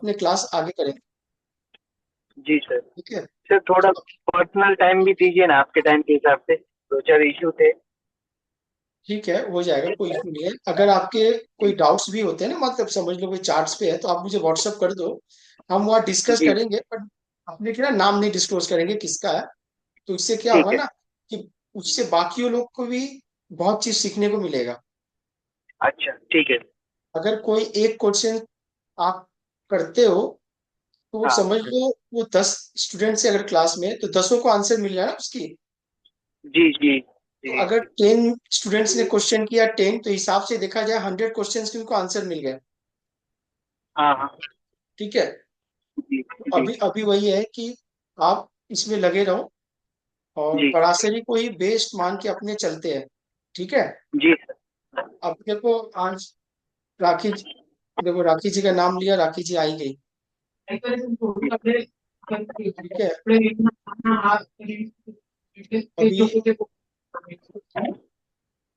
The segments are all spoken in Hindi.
अपने क्लास आगे करेंगे। जी सर। ठीक है। सर थोड़ा तो पर्सनल टाइम भी दीजिए ना, आपके टाइम के हिसाब से, दो चार इशू थे। ठीक है, हो जाएगा, कोई इशू नहीं है। अगर आपके कोई डाउट्स भी होते हैं ना, मतलब समझ लो कोई चार्ट्स पे है, तो आप मुझे व्हाट्सअप कर दो, हम वहाँ डिस्कस जी करेंगे। बट अपने क्या नाम नहीं डिस्क्लोज करेंगे किसका है। तो इससे क्या ठीक होगा है। ना कि उससे बाकी लोग को भी बहुत चीज सीखने को मिलेगा। अच्छा ठीक है। अगर कोई एक क्वेश्चन आप करते हो, तो हाँ। समझ लो वो 10 स्टूडेंट से अगर क्लास में, तो 10 को आंसर मिल रहा है ना उसकी। जी जी तो जी। अगर 10 स्टूडेंट्स ने क्वेश्चन किया 10, तो हिसाब से देखा जाए 100 क्वेश्चन के उनको आंसर मिल गए। हाँ हाँ। ठीक है। जी तो जी अभी अभी वही है कि आप इसमें लगे रहो, और जी पराशरी को ही बेस्ट मान के अपने चलते हैं। ठीक है। जी सर। अब देखो आज राखी जी, देखो राखी जी का नाम लिया, राखी जी आई गई। जी ठीक है। अभी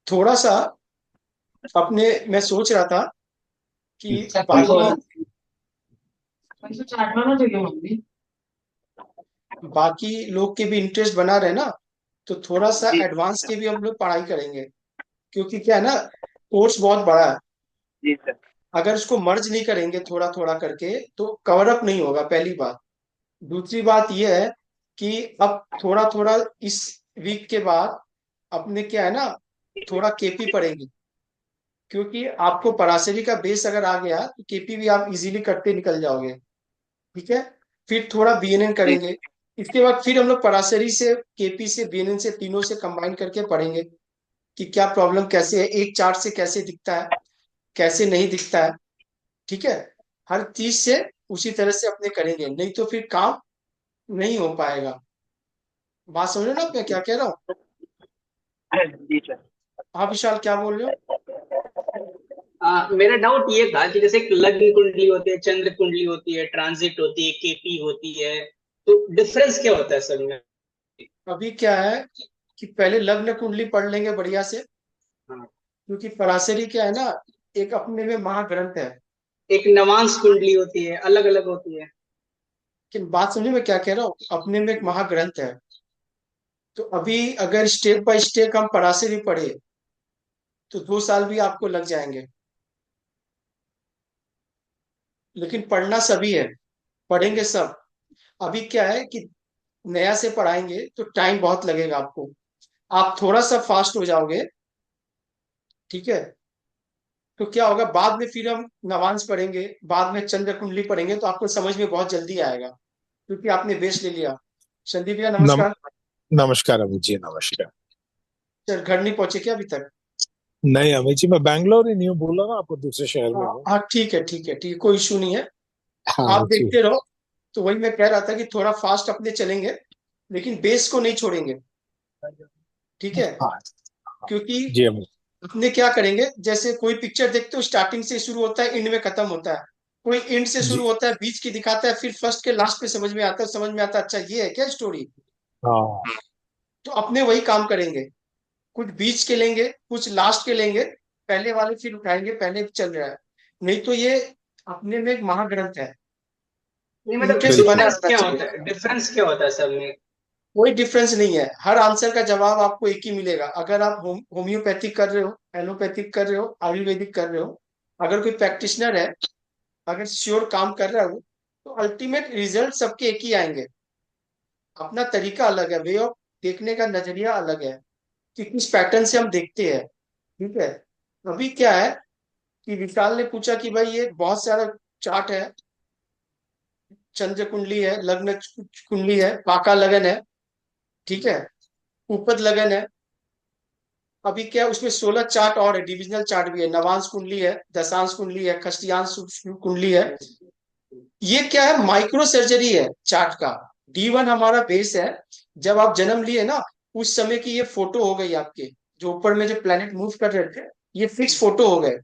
थोड़ा सा अपने, मैं सोच रहा था कि बाकी बाकी लोग के भी इंटरेस्ट बना रहे ना, तो थोड़ा सा जी एडवांस की भी हम लोग पढ़ाई करेंगे। क्योंकि क्या है ना, कोर्स बहुत बड़ा है। जी सर। अगर उसको मर्ज नहीं करेंगे थोड़ा थोड़ा करके, तो कवर अप नहीं होगा, पहली बात। दूसरी बात यह है कि अब थोड़ा थोड़ा इस वीक के बाद अपने क्या है ना, थोड़ा केपी पढ़ेंगे। क्योंकि आपको पराशरी का बेस अगर आ गया, तो केपी भी आप इजीली करते निकल जाओगे। ठीक है। फिर थोड़ा बीएनएन जी करेंगे। इसके बाद फिर हम लोग पराशरी से, केपी से, बीएनएन से, तीनों से कंबाइन करके पढ़ेंगे कि क्या प्रॉब्लम कैसे है, एक चार्ट से कैसे दिखता है, कैसे नहीं दिखता है। ठीक है। हर चीज से उसी तरह से अपने करेंगे, नहीं तो फिर काम नहीं हो पाएगा। बात समझ रहे हो ना मैं क्या कह रहा हूँ? जी सर। हाँ विशाल, क्या बोल रहे हो? मेरा डाउट ये था कि जैसे एक लग्न कुंडली होती है, चंद्र कुंडली होती है, ट्रांजिट होती है, केपी होती है, तो डिफरेंस क्या होता है सर में? अभी क्या है कि पहले लग्न कुंडली पढ़ लेंगे बढ़िया से। हाँ। क्योंकि पराशरी क्या है ना, एक अपने में महाग्रंथ है। एक नवांश कुंडली होती है, अलग अलग होती है। कि बात समझे मैं क्या कह रहा हूँ, अपने में एक महाग्रंथ है। तो अभी अगर स्टेप बाय स्टेप हम पराशरी पढ़े, तो 2 साल भी आपको लग जाएंगे। लेकिन पढ़ना सभी है, पढ़ेंगे सब। अभी क्या है कि नया से पढ़ाएंगे तो टाइम बहुत लगेगा आपको। आप थोड़ा सा फास्ट हो जाओगे। ठीक है। तो क्या होगा, बाद में फिर हम नवांश पढ़ेंगे, बाद में चंद्र कुंडली पढ़ेंगे, तो आपको समझ में बहुत जल्दी आएगा। क्योंकि आपने बेस ले लिया। संदीप भैया नम, नमस्कार। नमस्कार अमित जी, नमस्कार। सर घर नहीं पहुंचे क्या अभी तक? नहीं अमित जी, मैं बैंगलोर ही नहीं हूँ, बोला ना आपको, दूसरे शहर में हाँ हूँ। हाँ, ठीक है ठीक है ठीक है, कोई इशू नहीं है। हाँ आप जी। देखते रहो। तो वही मैं कह रहा था कि थोड़ा फास्ट अपने चलेंगे, लेकिन बेस को नहीं छोड़ेंगे। ठीक है। हाँ क्योंकि जी अमित। अपने क्या करेंगे, जैसे कोई पिक्चर देखते हो, स्टार्टिंग से शुरू होता है, एंड में खत्म होता है। कोई एंड से जी। शुरू होता है, बीच की दिखाता है, फिर फर्स्ट के लास्ट पे समझ में आता है, समझ में आता है अच्छा ये है क्या स्टोरी। हाँ तो अपने वही काम करेंगे। कुछ बीच के लेंगे, कुछ लास्ट के लेंगे, पहले वाले फिर उठाएंगे, पहले चल रहा है। नहीं तो ये अपने में एक महाग्रंथ है। नहीं मतलब इंटरेस्ट बिल्कुल। बना डिफरेंस रहना क्या चाहिए। होता है, डिफरेंस क्या होता है सब में? कोई डिफरेंस नहीं है, हर आंसर का जवाब आपको एक ही मिलेगा। अगर आप होम्योपैथिक कर रहे हो, एलोपैथिक कर रहे हो, आयुर्वेदिक कर रहे हो, अगर कोई प्रैक्टिशनर है, अगर श्योर काम कर रहा हो, तो अल्टीमेट रिजल्ट सबके एक ही आएंगे। अपना तरीका अलग है, वे ऑफ देखने का नजरिया अलग है कि किस पैटर्न से हम देखते हैं। ठीक है। अभी क्या है कि विशाल ने पूछा कि भाई ये बहुत सारा चार्ट है, चंद्र कुंडली है, लग्न कुंडली है, पाका लगन है। ठीक है। उपद लगन है। अभी क्या है, उसमें 16 चार्ट और है, डिविजनल चार्ट भी है, नवांश कुंडली है, दशांश कुंडली है, खष्टियांश कुंडली है। ये क्या है, माइक्रो सर्जरी है चार्ट का। D1 हमारा बेस है। जब आप जन्म लिए ना, उस समय की ये फोटो हो गई आपके, जो ऊपर में जो प्लेनेट मूव कर रहे थे, ये फिक्स फोटो हो गए।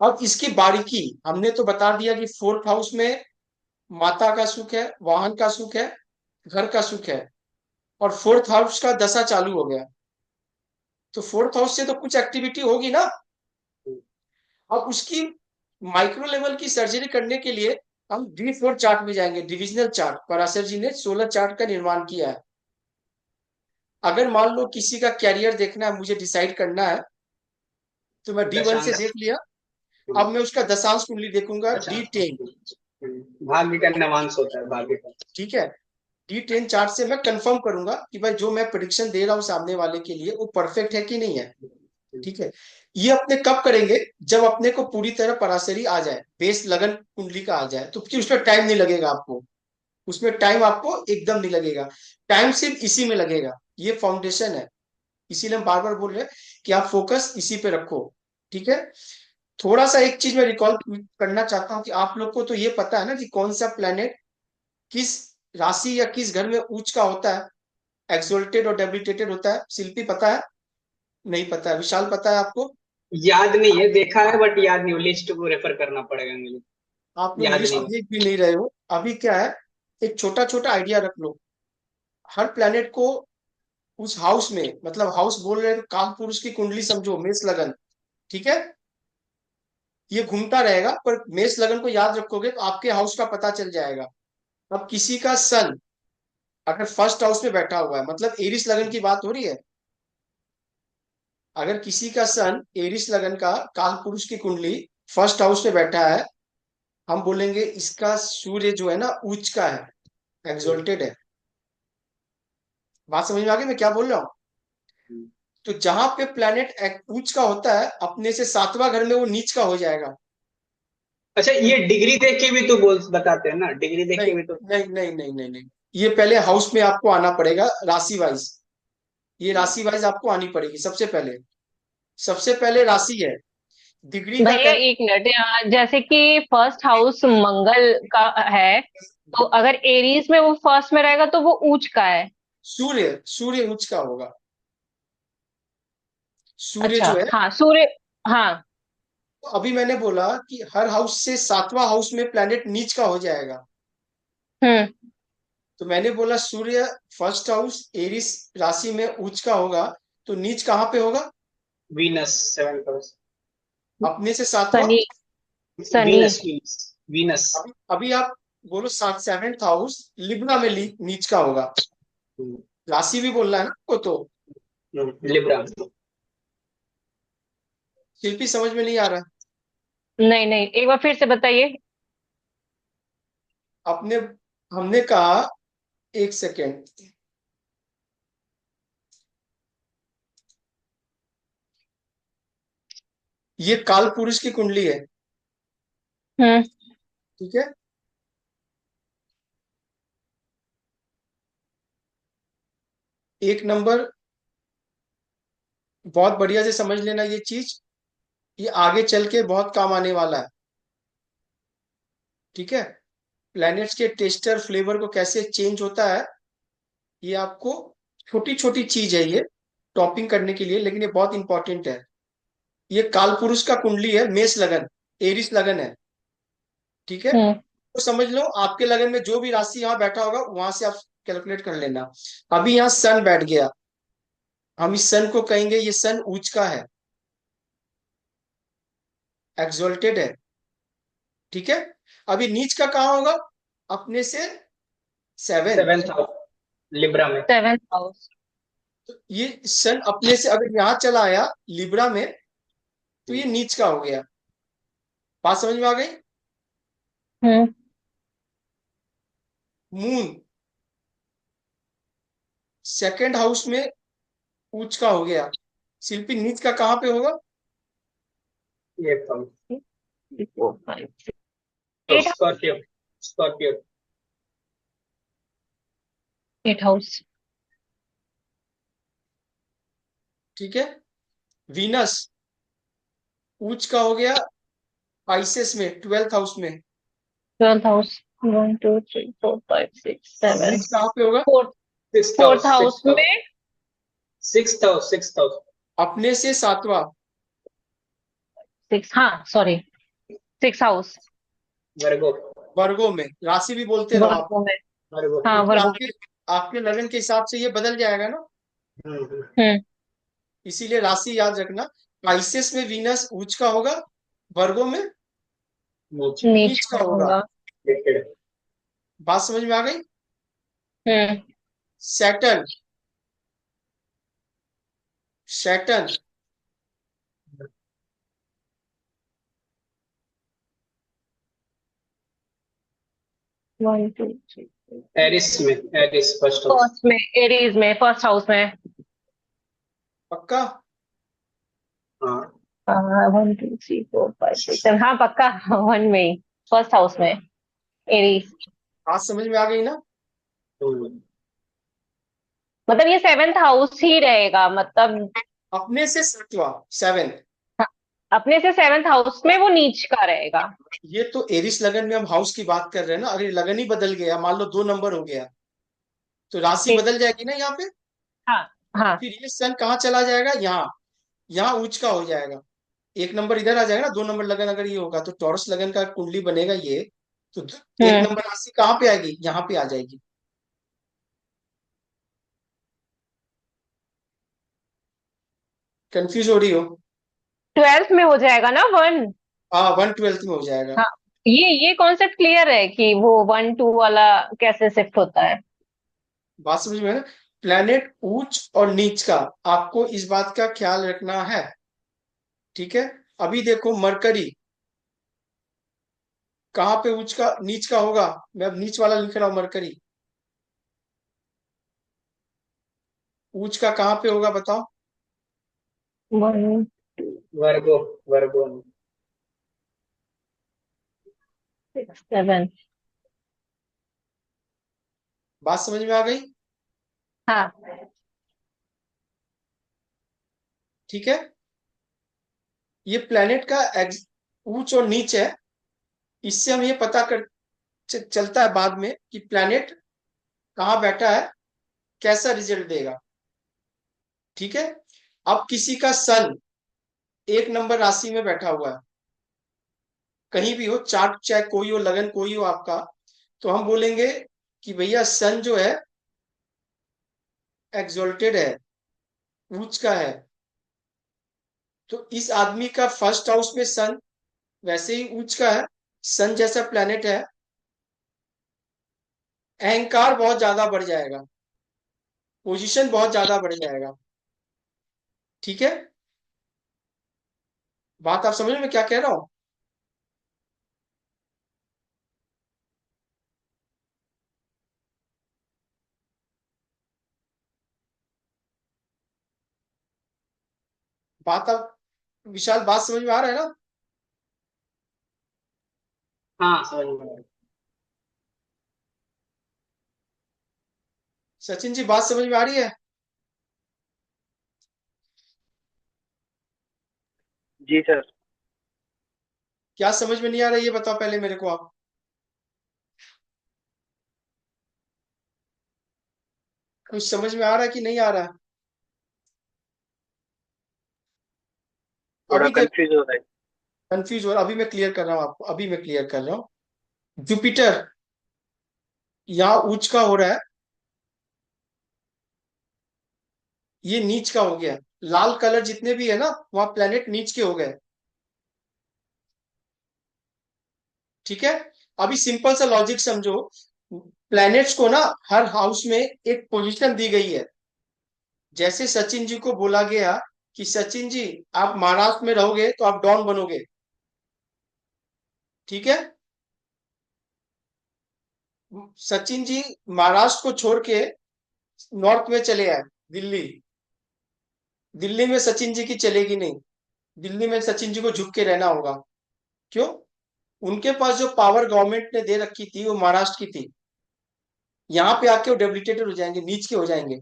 अब इसकी बारीकी हमने तो बता दिया कि फोर्थ हाउस में माता का सुख है, वाहन का सुख है, घर का सुख है, और फोर्थ हाउस का दशा चालू हो गया। तो फोर्थ हाउस से तो कुछ एक्टिविटी होगी ना। अब उसकी माइक्रो लेवल की सर्जरी करने के लिए हम D4 चार्ट में जाएंगे, डिविजनल चार्ट। पराशर जी ने 16 चार्ट का निर्माण किया है। अगर मान लो किसी का कैरियर देखना है, मुझे डिसाइड करना है, तो मैं D1 से दशांश। देख लिया। अब मैं उसका दशांश कुंडली देखूंगा, अच्छा। D10। भाग्य का नवांश होता है, भाग्य का। ठीक है, D10 चार्ट से मैं कंफर्म करूंगा कि भाई जो मैं प्रिडिक्शन दे रहा हूँ सामने वाले के लिए वो परफेक्ट है कि नहीं है। ठीक है, ये अपने कब करेंगे, जब अपने को पूरी तरह पराशरी आ जाए, बेस लगन कुंडली का आ जाए, तो फिर उसमें टाइम नहीं लगेगा आपको। उसमें टाइम आपको एकदम नहीं लगेगा। टाइम सिर्फ इसी में लगेगा, ये फाउंडेशन है। इसीलिए हम बार बार बोल रहे हैं कि आप फोकस इसी पे रखो। ठीक है, थोड़ा सा एक चीज मैं रिकॉल करना चाहता हूँ कि आप लोग को तो ये पता है ना कि कौन सा प्लेनेट किस राशि या किस घर में उच्च का होता है, एक्सोल्टेड और डेबिलिटेटेड होता है। शिल्पी पता है? नहीं पता है। विशाल पता है आपको? याद नहीं है, देखा है बट याद नहीं, लिस्ट को रेफर करना पड़ेगा मुझे। आप लोग याद लिस्ट नहीं। देख भी नहीं रहे हो। अभी क्या है, एक छोटा छोटा आइडिया रख लो। हर प्लेनेट को उस हाउस में, मतलब हाउस बोल रहे हैं तो काल पुरुष की कुंडली समझो, मेष लगन। ठीक है, ये घूमता रहेगा, पर मेष लगन को याद रखोगे तो आपके हाउस का पता चल जाएगा। अब किसी का सन अगर फर्स्ट हाउस में बैठा हुआ है, मतलब एरिस लगन की बात हो रही है। अगर किसी का सन एरिस लगन का काल पुरुष की कुंडली फर्स्ट हाउस में बैठा है, हम बोलेंगे इसका सूर्य जो है ना उच्च का है, एक्सोल्टेड है। बात समझ में आ गई मैं क्या बोल रहा हूँ? तो जहां पे प्लेनेट उच्च का होता है, अपने से सातवां घर में वो नीच का हो जाएगा। अच्छा, ये डिग्री देख के भी तो बोल बताते हैं ना, डिग्री देख नहीं के भी तो। नहीं नहीं नहीं नहीं नहीं, ये पहले हाउस में आपको आना पड़ेगा राशि वाइज। ये राशि वाइज आपको आनी पड़ेगी सबसे पहले। सबसे पहले राशि है, डिग्री का भैया एक मिनट, जैसे कि फर्स्ट हाउस मंगल का है, तो अगर एरीज में वो फर्स्ट में रहेगा तो वो ऊंच का है। सूर्य सूर्य उच्च का होगा। सूर्य अच्छा, जो है, हाँ सूर्य। हाँ। तो अभी मैंने बोला कि हर हाउस से सातवां हाउस में प्लेनेट नीच का हो जाएगा। हम्म। तो मैंने बोला सूर्य फर्स्ट हाउस एरिस राशि में उच्च का होगा, तो नीच कहाँ पे होगा? Venus, seven house. अपने से सातवां। Shani. Shani. Venus Venus Venus. अभी अभी आप बोलो सात सेवेंथ हाउस लिब्रा में नीच का होगा। राशि भी बोलना है ना आपको तो। लिब्रा। शिल्पी समझ में नहीं आ रहा? नहीं नहीं, एक बार फिर से बताइए। अपने हमने कहा, एक सेकेंड, ये काल पुरुष की कुंडली है। हम्म। ठीक है, एक नंबर, बहुत बढ़िया से समझ लेना ये चीज, ये आगे चल के बहुत काम आने वाला है। ठीक है, प्लैनेट्स के टेस्टर फ्लेवर को कैसे चेंज होता है, ये आपको छोटी छोटी चीज है ये टॉपिंग करने के लिए, लेकिन ये बहुत इंपॉर्टेंट है। ये काल पुरुष का कुंडली है, मेष लगन, एरिस लगन है। ठीक है, हम्म। तो समझ लो आपके लगन में जो भी राशि यहाँ बैठा होगा वहां से आप कैलकुलेट कर लेना। अभी यहाँ सन बैठ गया, हम इस सन को कहेंगे ये सन उच्च का है, एक्सोल्टेड है। ठीक है, अभी नीच का कहाँ होगा? अपने से सेवेंथ। सेवेंथ हाउस, लिब्रा में। Seventh house. तो ये सन अपने से अगर यहाँ चला आया लिब्रा में, तो ये नीच का हो गया। बात समझ में आ गई? हम्म। मून सेकंड हाउस में उच्च का हो गया। शिल्पी नीच का कहाँ पे होगा? ये हाउस। 8। स्कॉर्पियो। स्कॉर्पियो। 8 हाउस। ठीक है, वीनस उच्च का हो गया पाइसेस में, ट्वेल्थ हाउस में। 12th house. 1 2 3 4 5 6 अब 7। नीच कहाँ पे होगा? Fourth. Six fourth house, house six house. में। Six house, six house. अपने से सातवां, 6, हाँ सॉरी, 6 हाउस। वर्गो। वर्गों में। राशि भी बोलते रहो आप, वर्गों में। वर्गो। हाँ क्योंकि वर्गों आपके में। आपके लगन के हिसाब से ये बदल जाएगा ना, हम्म। हम्म। इसीलिए राशि याद रखना। पाइसेस में वीनस उच्च का होगा, वर्गों में नीचे। नीच नीच का का होगा। होगा। लिखिए। बात समझ में आ गई? हम्म। Saturn, Saturn, 1 2 3। Aries first house. First में, एरीज में, फर्स्ट हाउस में। पक्का? हाँ। 1 2 3 4 5 6 7, हाँ पक्का। वन में ही, फर्स्ट हाउस में, एरीज। बात समझ में आ गई ना? हम्म। मतलब ये सेवेंथ हाउस ही रहेगा, मतलब अपने से सातवां, सेवेंथ। अपने से सेवेंथ हाउस में वो नीच का रहेगा। ये तो एरिस लगन में हम हाउस की बात कर रहे हैं ना। अगर ये लगन ही बदल गया, मान लो 2 नंबर हो गया, तो राशि ठीक। बदल जाएगी ना यहाँ पे। हाँ। हाँ। फिर ये सन कहाँ चला जाएगा? यहाँ, यहाँ उच्च का हो जाएगा। 1 नंबर इधर आ जाएगा ना। 2 नंबर लगन अगर ये होगा तो टॉरस लगन का कुंडली बनेगा ये। तो 1 नंबर राशि कहाँ पे आएगी? यहाँ पे आ जाएगी। कंफ्यूज हो रही हो? 12th में हो जाएगा ना 1। हाँ, 1/12 में हो जाएगा। हाँ, ये कॉन्सेप्ट क्लियर है कि वो 1 2 वाला कैसे शिफ्ट होता है। बात समझ में है ना? प्लैनेट ऊंच और नीच का आपको इस बात का ख्याल रखना है। ठीक है। अभी देखो मरकरी कहाँ पे ऊंच का नीच का होगा। मैं अब नीच वाला लिख रहा हूं, मरकरी ऊंच का कहाँ पे होगा बताओ? 1 वर्गो, वर्गो। 6 7। बात समझ में आ गई? हाँ। ठीक है। ये प्लैनेट का ऊंच और नीच है। इससे हम ये पता कर चलता है बाद में कि प्लैनेट कहाँ बैठा है, कैसा रिजल्ट देगा। ठीक है। अब किसी का सन 1 नंबर राशि में बैठा हुआ है, कहीं भी हो चार्ट, चाहे कोई हो, लगन कोई हो आपका, तो हम बोलेंगे कि भैया सन जो है एक्सोल्टेड है, उच्च का है। तो इस आदमी का फर्स्ट हाउस में सन वैसे ही उच्च का है, सन जैसा प्लेनेट है। अहंकार बहुत ज्यादा बढ़ जाएगा, पोजीशन बहुत ज्यादा बढ़ जाएगा। ठीक है। बात आप समझ में क्या कह रहा हूं? बात आप, विशाल, बात समझ में आ रहा है ना? हाँ, समझ में आया। सचिन जी, बात समझ में आ रही है? जी सर। क्या समझ में नहीं आ रहा है ये बताओ पहले मेरे को आप। कुछ समझ में आ रहा है कि नहीं आ रहा है? थोड़ा अभी देख, कंफ्यूज हो रहा है। कंफ्यूज हो रहा, अभी मैं क्लियर कर रहा हूँ आपको, अभी मैं क्लियर कर रहा हूँ। जुपिटर यहाँ उच्च का हो रहा है, ये नीच का हो गया। लाल कलर जितने भी है ना, वहां प्लेनेट नीच के हो गए। ठीक है। अभी सिंपल सा लॉजिक समझो। प्लैनेट्स को ना हर हाउस में एक पोजीशन दी गई है। जैसे सचिन जी को बोला गया कि सचिन जी आप महाराष्ट्र में रहोगे तो आप डॉन बनोगे। ठीक है। सचिन जी महाराष्ट्र को छोड़ के नॉर्थ में चले आए, दिल्ली। दिल्ली में सचिन जी की चलेगी नहीं। दिल्ली में सचिन जी को झुक के रहना होगा। क्यों? उनके पास जो पावर गवर्नमेंट ने दे रखी थी वो महाराष्ट्र की थी। यहाँ पे आके वो डेबिलिटेटेड हो जाएंगे, नीच के हो जाएंगे।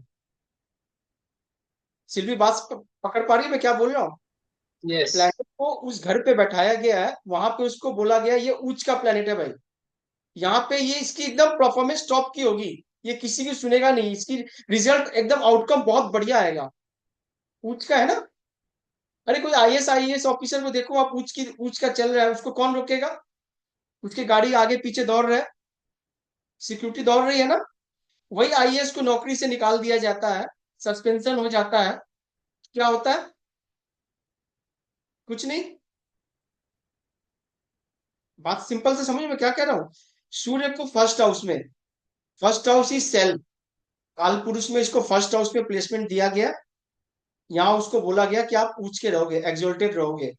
सिल्वी, बात पकड़ पा रही है मैं क्या बोल रहा हूँ? यस। प्लैनेट को उस घर पे बैठाया गया है, वहां पे उसको बोला गया ये उच्च का प्लैनेट है भाई। यहाँ पे ये इसकी एकदम परफॉर्मेंस टॉप की होगी। ये किसी की सुनेगा नहीं, इसकी रिजल्ट एकदम आउटकम बहुत बढ़िया आएगा। उच्च का है ना। अरे कोई आईएएस ऑफिसर को देखो आप, उच्च का चल रहा है, उसको कौन रोकेगा? उसकी गाड़ी आगे पीछे दौड़ रहा है, सिक्योरिटी दौड़ रही है ना। वही आईएएस को नौकरी से निकाल दिया जाता है, सस्पेंशन हो जाता है। क्या होता है? कुछ नहीं। बात सिंपल से समझ में क्या कह रहा हूं? सूर्य को फर्स्ट हाउस ही सेल, काल पुरुष में इसको फर्स्ट हाउस में प्लेसमेंट दिया गया। यहाँ उसको बोला गया कि आप ऊंच के रहोगे, एक्सोल्टेड रहोगे।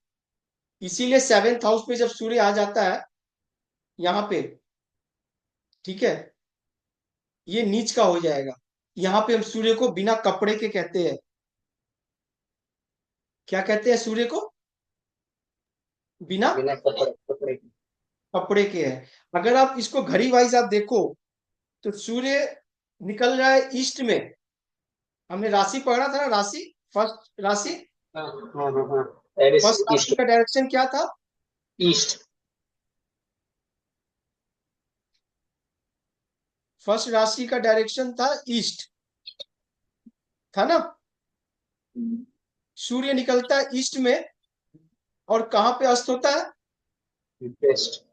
इसीलिए सेवेंथ हाउस में जब सूर्य आ जाता है यहाँ पे, ठीक है, ये नीच का हो जाएगा। यहाँ पे हम सूर्य को बिना कपड़े के कहते हैं, क्या कहते हैं सूर्य को? बिना बिना कपड़े कपड़े के है। अगर आप इसको घड़ी वाइज आप देखो तो सूर्य निकल रहा है ईस्ट में। हमने राशि पढ़ा था ना, राशि, फर्स्ट राशि, हाँ हाँ हाँ हाँ, एरिस फर्स्ट राशि ईस्ट। का डायरेक्शन क्या था? ईस्ट। फर्स्ट राशि का डायरेक्शन था ईस्ट, था ना। सूर्य निकलता है ईस्ट में और कहां पे अस्त होता है? वेस्ट।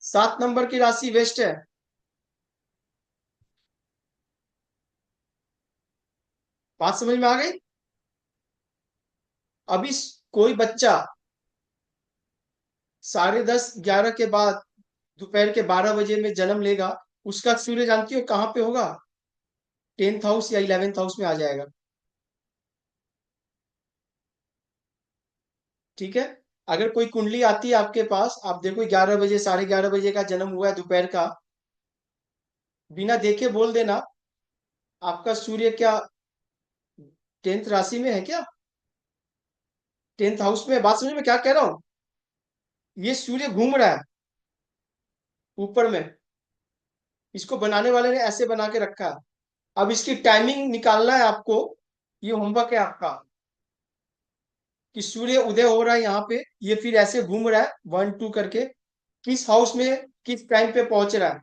7 नंबर की राशि वेस्ट है। बात समझ में आ गई? अभी कोई बच्चा 10:30-11 के बाद दोपहर के 12 बजे में जन्म लेगा, उसका सूर्य जानती हो कहां पे होगा? 10th हाउस या 11th हाउस में आ जाएगा। ठीक है। अगर कोई कुंडली आती है आपके पास, आप देखो 11 बजे, 11:30 बजे का जन्म हुआ है दोपहर का, बिना देखे बोल देना आपका सूर्य क्या 10th राशि में है क्या, 10th हाउस में? बात समझ में क्या कह रहा हूं? ये सूर्य घूम रहा है ऊपर में, इसको बनाने वाले ने ऐसे बना के रखा है। अब इसकी टाइमिंग निकालना है आपको, ये होमवर्क है आपका, कि सूर्य उदय हो रहा है यहाँ पे, ये फिर ऐसे घूम रहा है 1 2 करके, किस हाउस में किस टाइम पे पहुंच रहा है।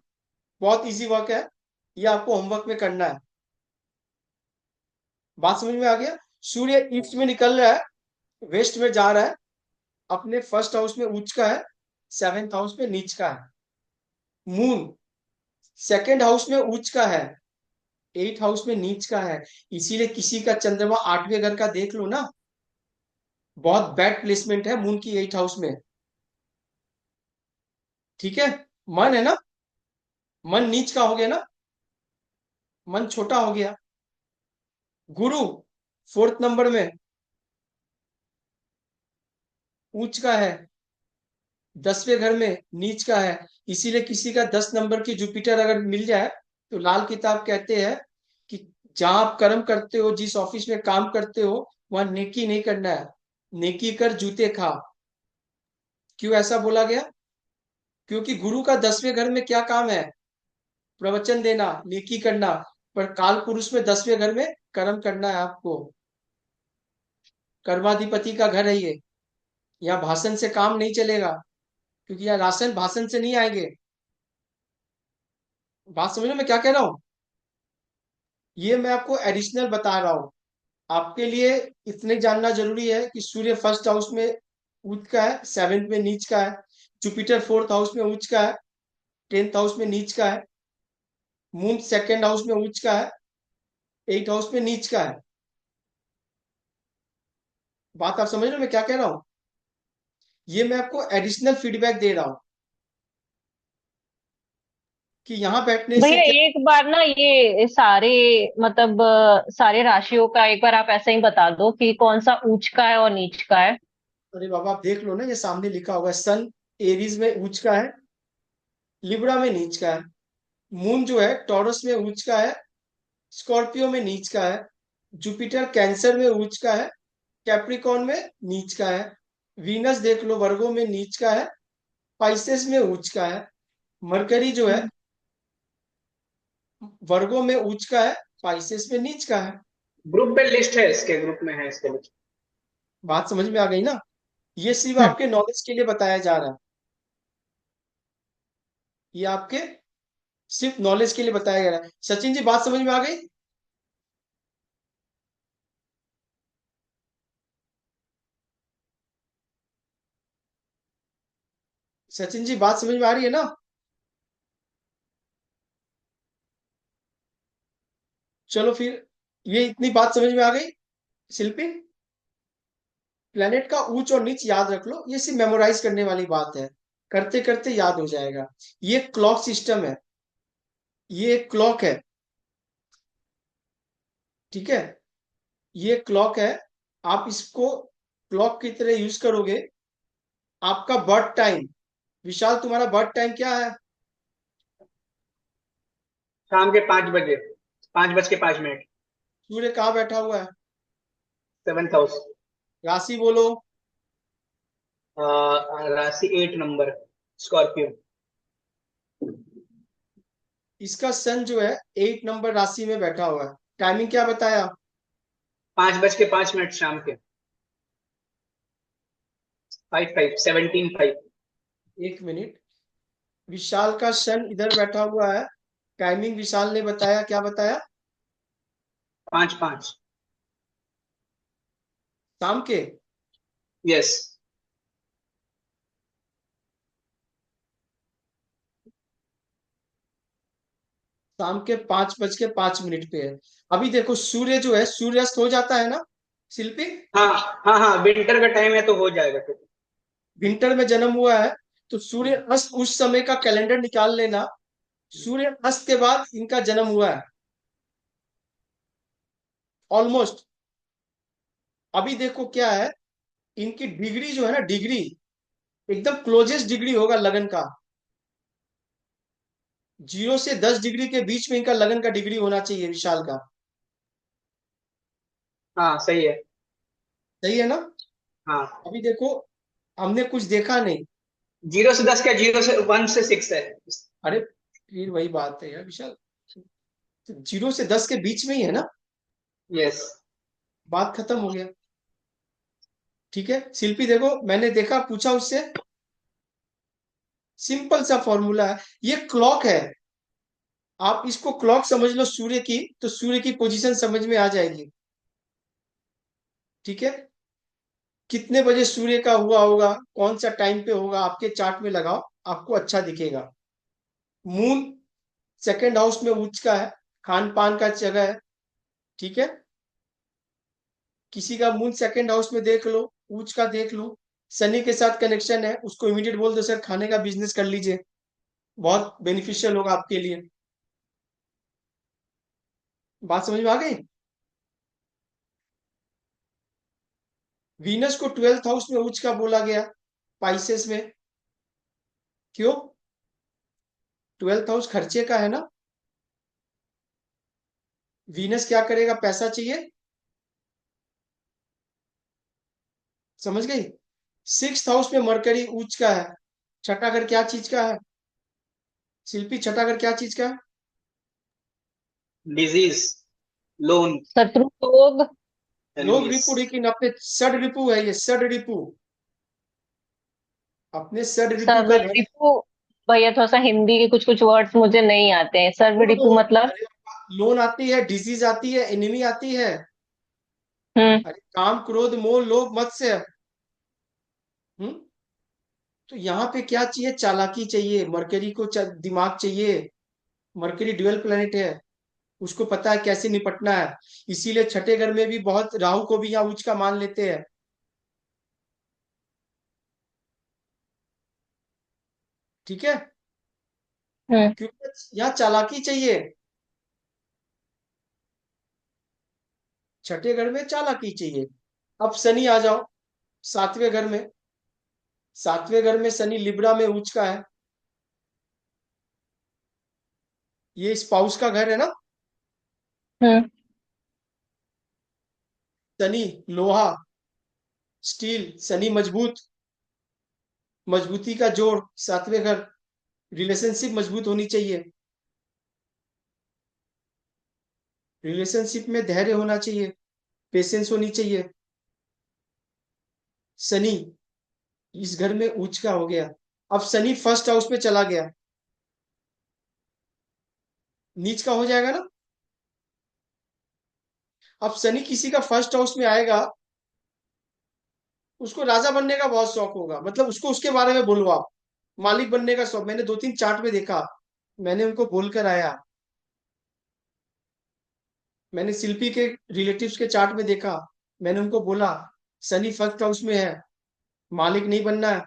बहुत इजी वर्क है, ये आपको होमवर्क में करना है। बात समझ में आ गया? सूर्य ईस्ट में निकल रहा है, वेस्ट में जा रहा है, अपने फर्स्ट हाउस में उच्च का है, 7th हाउस में नीच का है। मून सेकंड हाउस में उच्च का है, 8th हाउस में नीच का है। इसीलिए किसी का चंद्रमा 8वें घर का देख लो ना, बहुत बैड प्लेसमेंट है मून की 8th हाउस में। ठीक है। मन है ना, मन नीच का हो गया ना, मन छोटा हो गया। गुरु 4th नंबर में उच्च का है, 10वें घर में नीच का है। इसीलिए किसी का 10 नंबर की जुपिटर अगर मिल जाए तो लाल किताब कहते हैं कि जहां आप कर्म करते हो, जिस ऑफिस में काम करते हो, वहां नेकी नहीं करना है, नेकी कर जूते खा। क्यों ऐसा बोला गया? क्योंकि गुरु का 10वें घर में क्या काम है? प्रवचन देना, नेकी करना। पर काल पुरुष में 10वें घर में कर्म करना है आपको। कर्माधिपति का घर है ये, यहाँ भाषण से काम नहीं चलेगा, क्योंकि यहाँ राशन भाषण से नहीं आएंगे। बात समझ लो मैं क्या कह रहा हूँ? ये मैं आपको एडिशनल बता रहा हूँ। आपके लिए इतने जानना जरूरी है कि सूर्य फर्स्ट हाउस में उच्च का है, 7th में नीच का है। जुपिटर 4th हाउस में उच्च का है, 10th हाउस में नीच का है। मून सेकंड हाउस में उच्च का है, 8th हाउस में नीच का है। बात आप समझ रहे हो मैं क्या कह रहा हूँ? ये मैं आपको एडिशनल फीडबैक दे रहा हूँ कि यहाँ बैठने से भैया क्या। एक बार ना ये सारे मतलब सारे राशियों का एक बार आप ऐसे ही बता दो कि कौन सा ऊंच का है और नीच का है। अरे बाबा आप देख लो ना, ये सामने लिखा हुआ है, सन एरीज में उच्च का है, लिब्रा में नीच का है। मून जो है टॉरस में उच्च का है, स्कॉर्पियो में नीच का है। जुपिटर कैंसर में उच्च का है, कैप्रिकॉन में नीच का है। वीनस देख लो वर्गो में नीच का है, पाइसेस में उच्च का है। मरकरी जो है वर्गो में उच्च का है, पाइसेस में नीच का है। ग्रुप पे लिस्ट है इसके, ग्रुप में है इसके लिस्ट। बात समझ में आ गई ना? ये सिर्फ हम्म। आपके नॉलेज के लिए बताया जा रहा है, ये आपके सिर्फ नॉलेज के लिए बताया जा रहा है। सचिन जी बात समझ में आ गई? सचिन जी बात समझ में आ रही है ना? चलो फिर, ये इतनी बात समझ में आ गई शिल्पी। प्लेनेट का ऊंच और नीच याद रख लो, ये सिर्फ मेमोराइज करने वाली बात है, करते करते याद हो जाएगा। ये क्लॉक सिस्टम है, ये एक क्लॉक है, ठीक है, ये क्लॉक है। आप इसको क्लॉक की तरह यूज करोगे। आपका बर्थ टाइम, विशाल तुम्हारा बर्थ टाइम क्या है? शाम के 5 बजे, 5:05। सूर्य कहाँ बैठा हुआ है? 7th house. राशि बोलो। राशि 8 नंबर, स्कॉर्पियो। इसका सन जो है 8 नंबर राशि में बैठा हुआ है। टाइमिंग क्या बताया? 5:05 शाम के। 5:5 17:05। एक मिनट, विशाल का सन इधर बैठा हुआ है। टाइमिंग विशाल ने बताया, क्या बताया? 5:05। शाम के। यस। शाम के 5:05 पे है। अभी देखो सूर्य जो है, सूर्यास्त हो जाता है ना शिल्पी? हाँ हाँ हाँ, विंटर का टाइम है तो हो जाएगा फिर। विंटर में जन्म हुआ है, तो सूर्य अस्त उस समय का कैलेंडर निकाल लेना। सूर्य अस्त के बाद इनका जन्म हुआ है ऑलमोस्ट। अभी देखो क्या है, इनकी डिग्री जो है ना, डिग्री एकदम क्लोजेस्ट डिग्री होगा लगन का। 0 से 10 डिग्री के बीच में इनका लगन का डिग्री होना चाहिए विशाल का। हाँ सही है। सही है ना? हाँ, अभी देखो, हमने कुछ देखा नहीं। 0 से 10 क्या, 0 से 1 से 6 है। अरे फिर वही बात है यार विशाल, तो 0 से 10 के बीच में ही है ना, यस। बात खत्म हो गया। ठीक है शिल्पी, देखो मैंने देखा, पूछा उससे, सिंपल सा फॉर्मूला है, ये क्लॉक है। आप इसको क्लॉक समझ लो सूर्य की, तो सूर्य की पोजीशन समझ में आ जाएगी। ठीक है, कितने बजे सूर्य का हुआ होगा, कौन सा टाइम पे होगा, आपके चार्ट में लगाओ, आपको अच्छा दिखेगा। मून सेकंड हाउस में उच्च का है, खान पान का जगह है। ठीक है, किसी का मून सेकंड हाउस में देख लो, उच्च का देख लो, शनि के साथ कनेक्शन है, उसको इमीडिएट बोल दो सर खाने का बिजनेस कर लीजिए, बहुत बेनिफिशियल होगा आपके लिए। बात समझ में आ गई? वीनस को 12th हाउस में उच्च का बोला गया, पाइसेस में। क्यों? 12th हाउस खर्चे का है ना। वीनस क्या करेगा? पैसा चाहिए, समझ गई? 6th हाउस में मरकरी उच्च का है। छठा घर क्या चीज का है शिल्पी? छठा घर क्या चीज का है? डिजीज, लोन, शत्रु रोग। रोग एनिमीज। रिपू, लेकिन अपने षड रिपू है, ये षड रिपू, अपने षड रिपू का घर। सर्वरिपु। भैया थोड़ा सा हिंदी के कुछ कुछ वर्ड्स मुझे नहीं आते हैं। सर्वरिपु मतलब? अरे लोन आती है, डिजीज आती है, एनिमी आती है। हम्म। अरे काम क्रोध मोह लोभ मत्स्य। हम्म, तो यहाँ पे क्या चाहिए? चालाकी चाहिए, मरकरी को दिमाग चाहिए। मरकरी ड्यूअल प्लेनेट है, उसको पता है कैसे निपटना है। इसीलिए छठे घर में भी बहुत, राहु को भी यहाँ उच्च का मान लेते हैं। ठीक है, हम्म। क्योंकि यहाँ चालाकी चाहिए, छठे घर में चालाकी चाहिए। अब शनि आ जाओ सातवें घर में। सातवें घर में शनि लिब्रा में उच्च का है, ये स्पाउस का घर है ना। हम्म। शनि लोहा, स्टील, शनि मजबूत, मजबूती का जोड़, सातवें घर। रिलेशनशिप मजबूत होनी चाहिए, रिलेशनशिप में धैर्य होना चाहिए, पेशेंस होनी चाहिए। शनि इस घर में उच्च का हो गया। अब शनि फर्स्ट हाउस में चला गया, नीच का हो जाएगा ना। अब शनि किसी का फर्स्ट हाउस में आएगा, उसको राजा बनने का बहुत शौक होगा, मतलब उसको उसके बारे में बोलो आप, मालिक बनने का शौक। मैंने 2-3 चार्ट में देखा, मैंने उनको बोलकर आया। मैंने शिल्पी के रिलेटिव्स के चार्ट में देखा, मैंने उनको बोला शनि फर्स्ट हाउस में है, मालिक नहीं बनना है।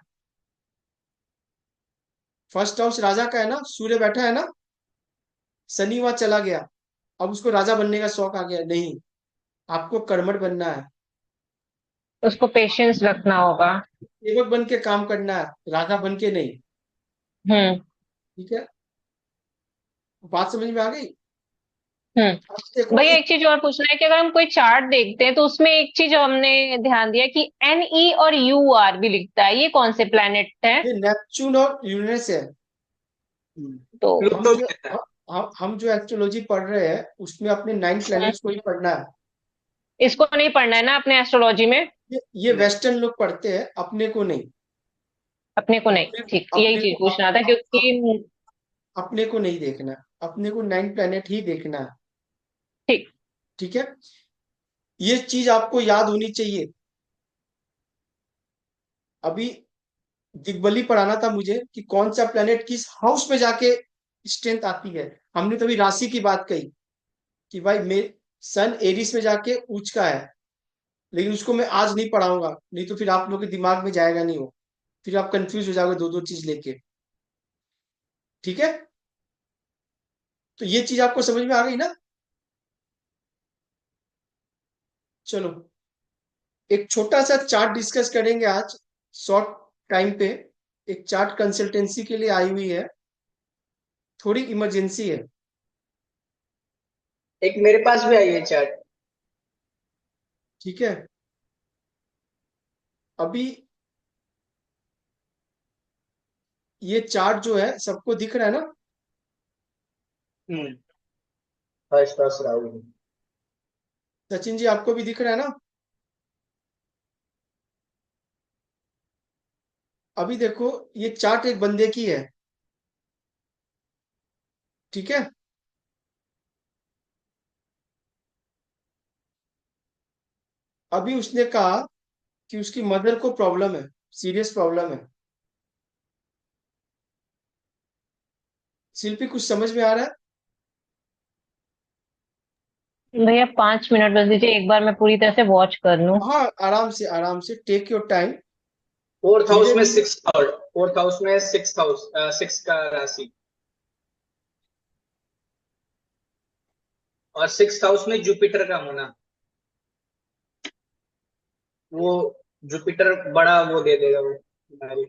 फर्स्ट हाउस राजा का है ना, सूर्य बैठा है ना, शनि वहां चला गया, अब उसको राजा बनने का शौक आ गया, नहीं, आपको कर्मठ बनना है, उसको पेशेंस रखना होगा। सेवक बन के काम करना है, राजा बन के नहीं। हम्म। ठीक है, बात समझ में आ गई? अब हम्म। देखो भैया एक, एक चीज और पूछना है कि अगर हम कोई चार्ट देखते हैं तो उसमें एक चीज हमने ध्यान दिया कि NE और UR भी लिखता है, ये कौन से प्लेनेट है? ये नेपच्यून और यूरेनस है। तो हम प्लूटो जो भी आता है। हम जो एस्ट्रोलॉजी पढ़ रहे हैं उसमें अपने 9 हम्म, प्लैनेट्स को ही पढ़ना है। इसको नहीं पढ़ना है ना अपने एस्ट्रोलॉजी में? ये नहीं, वेस्टर्न लोग पढ़ते हैं, अपने को नहीं। अपने को नहीं, अपने ठीक, यही अपने चीज को पूछना था क्योंकि अपने को नहीं देखना, अपने को 9 प्लैनेट ही देखना है। ठीक। ठीक है, ये चीज आपको याद होनी चाहिए। अभी दिग्बली पढ़ाना था मुझे कि कौन सा प्लैनेट किस हाउस में जाके स्ट्रेंथ आती है। हमने तभी राशि की बात कही कि भाई मेरे सन एरिस में जाके उच्च का है, लेकिन उसको मैं आज नहीं पढ़ाऊंगा, नहीं तो फिर आप लोग के दिमाग में जाएगा नहीं वो, फिर आप कंफ्यूज हो जाओगे दो दो चीज लेके। ठीक है, तो ये चीज आपको समझ में आ गई ना? चलो एक छोटा सा चार्ट डिस्कस करेंगे आज, शॉर्ट टाइम पे। एक चार्ट कंसल्टेंसी के लिए आई हुई है, थोड़ी इमरजेंसी है। एक मेरे पास भी आई है चार्ट। ठीक है, अभी ये चार्ट जो है सबको दिख रहा है ना? हम्म। First house Rahu. सचिन जी आपको भी दिख रहा है ना? अभी देखो, ये चार्ट एक बंदे की है। ठीक है, अभी उसने कहा कि उसकी मदर को प्रॉब्लम है, सीरियस प्रॉब्लम है। शिल्पी कुछ समझ में आ रहा है? भैया 5 मिनट बस दीजिए, एक बार मैं पूरी तरह से वॉच कर लूं। हाँ, आराम से take your time. Fourth house धीरे में धीरे। सिक्स हाउस, फोर्थ हाउस में सिक्स हाउस, सिक्स का राशि, और सिक्स हाउस में जुपिटर का होना, वो जुपिटर बड़ा वो दे देगा वो बीमारी।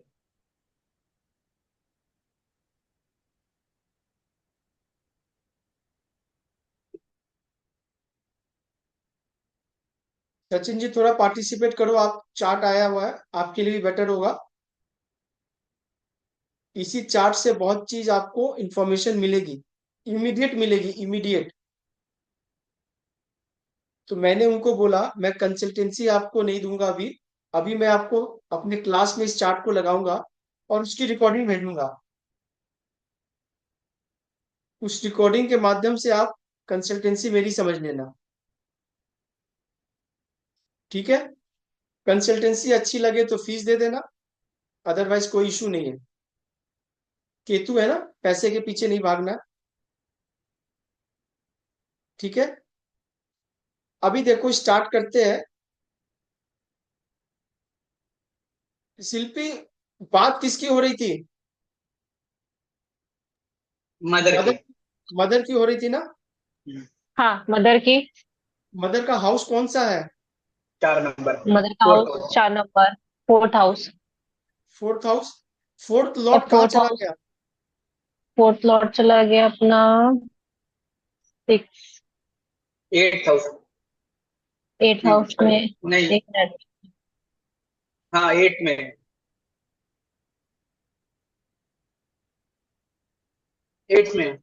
सचिन जी थोड़ा पार्टिसिपेट करो, आप चार्ट आया हुआ है, आपके लिए भी बेटर होगा। इसी चार्ट से बहुत चीज आपको इंफॉर्मेशन मिलेगी, इमीडिएट मिलेगी, इमीडिएट। तो मैंने उनको बोला मैं कंसल्टेंसी आपको नहीं दूंगा अभी, अभी मैं आपको अपने क्लास में इस चार्ट को लगाऊंगा और उसकी रिकॉर्डिंग भेजूंगा। उस रिकॉर्डिंग के माध्यम से आप कंसल्टेंसी मेरी समझ लेना। ठीक है, कंसल्टेंसी अच्छी लगे तो फीस दे देना, अदरवाइज कोई इशू नहीं है। केतु है ना, पैसे के पीछे नहीं भागना। ठीक है, अभी देखो स्टार्ट करते हैं। शिल्पी, बात किसकी हो रही थी? मदर की। मदर, मदर की हो रही थी ना? हाँ, मदर की। मदर का हाउस कौन सा है? 4 नंबर। मदर का fourth house house. 4 number, fourth house. Fourth house. Fourth और लॉर्ड कहाँ फोर्थ चला हाउस, गया? फोर्थ लॉर्ड चला गया अपना 6, एट्थ हाउस। 8 हाउस में। नहीं, एक मिनट। हाँ एट में, एट्थ में।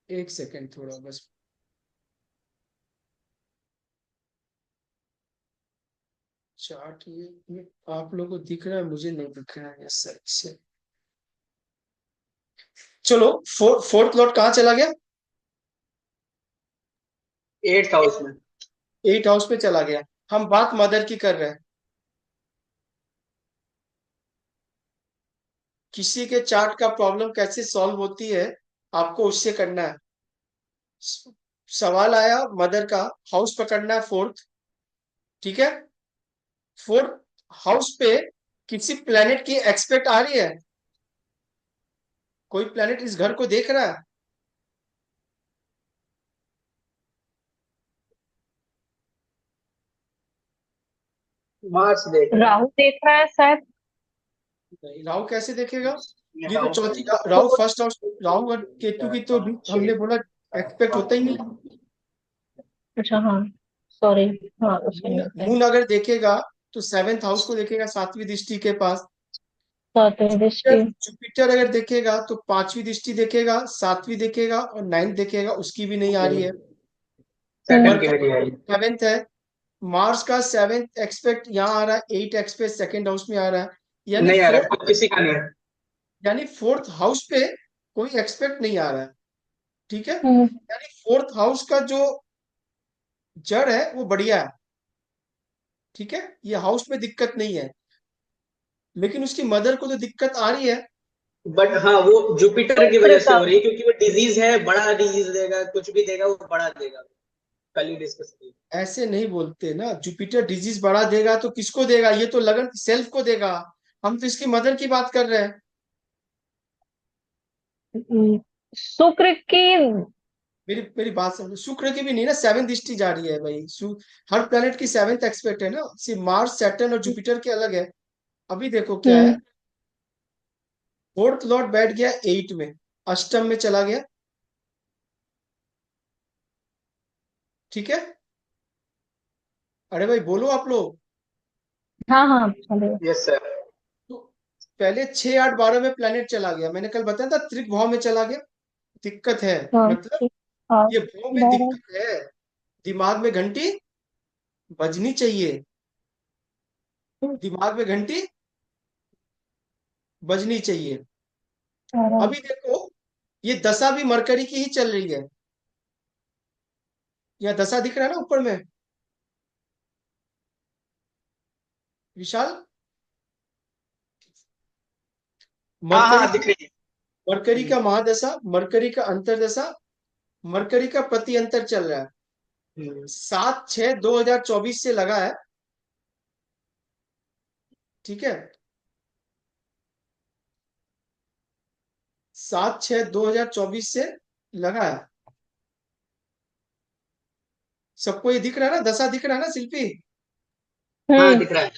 एक सेकंड थोड़ा बस। चार्ट ये आप लोगों को दिख रहा है, मुझे नहीं दिख रहा है सर से। चलो, फोर्थ लॉर्ड कहाँ चला गया? एट्थ हाउस में। 8 हाउस में चला गया। हम बात मदर की कर रहे हैं। किसी के चार्ट का प्रॉब्लम कैसे सॉल्व होती है, आपको उससे करना है। सवाल आया मदर का, हाउस पकड़ना है फोर्थ। ठीक है, फोर्थ हाउस पे किसी प्लेनेट की एक्सपेक्ट आ रही है? कोई प्लेनेट इस घर को देख रहा है? मार्स देख रहा राहु देख रहा है शायद। नहीं, राहु कैसे देखेगा? है। ये तो चौथी, राहु फर्स्ट हाउस, राहु और केतु की तो हमने बोला एक्सपेक्ट होता ही नहीं। अच्छा हाँ, सॉरी। हाँ उसके मून नहीं मून अगर देखेगा तो सेवेंथ हाउस को देखेगा, सातवीं दृष्टि के पास। सातवीं दृष्टि। जुपिटर अगर देखेगा तो पांचवी दृष्टि देखेगा, सातवीं देखेगा और नाइन्थ देखेगा, उसकी भी नहीं आ रही है। सैटर्न की मरकरी वजह है। सेवेंथ है, मार्स का सेवेंथ एक्सपेक्ट यहाँ आ रहा है, एट एक्सपेक्ट सेकंड हाउस में आ रहा है। यानी नहीं आ रहा, फोर्थ, किसी का नहीं है। यानी फोर्थ हाउस पे कोई एक्सपेक्ट नहीं आ रहा है। ठीक है, हम्म। यानी फोर्थ हाउस का जो जड़ है वो बढ़िया है। ठीक है, ये हाउस में दिक्कत नहीं है, लेकिन उसकी मदर को तो दिक्कत आ रही है। बट हाँ, वो जुपिटर की शुक्र वजह से का। हो रही है, क्योंकि वो डिजीज है, बड़ा डिजीज देगा, कुछ भी देगा वो बड़ा देगा। कल ही डिस्कस की। ऐसे नहीं बोलते ना, जुपिटर डिजीज बढ़ा देगा तो किसको देगा? ये तो लगन सेल्फ को देगा। हम तो इसकी मदर की बात कर रहे हैं। शुक्र की। मेरी मेरी बात समझो, शुक्र की भी नहीं ना, सेवन दृष्टि जा रही है भाई। हर प्लेनेट की सेवेंथ एक्सपेक्ट है ना, सिर्फ मार्स सैटर्न और जुपिटर के अलग है। अभी देखो क्या है, हम्म। फोर्थ लॉर्ड बैठ गया एट में, अष्टम में चला गया। ठीक है, अरे भाई बोलो आप लोग। हाँ हाँ चलिए। Yes sir. तो पहले 6 8 12 में प्लेनेट चला गया, मैंने कल बताया था, त्रिक भाव में चला गया। दिक्कत है, हाँ मतलब ठीक। हाँ। ये भाव में बारह। दिक्कत है। दिमाग में घंटी बजनी चाहिए, दिमाग में घंटी बजनी चाहिए। बारह। अभी देखो, ये दशा भी मरकरी की ही चल रही है। यहाँ दशा दिख रहा है ना ऊपर में, विशाल? हाँ मरकरी हाँ, दिख रही है। मरकरी का महादशा, मरकरी का अंतरदशा, मरकरी का प्रति अंतर चल रहा है। हम्म। 7/6/2024 से लगा है। ठीक है, 7/6/2024 से लगा है। सबको ये दिख रहा है ना, दशा दिख रहा है ना शिल्पी? हाँ हम्म। दिख रहा है।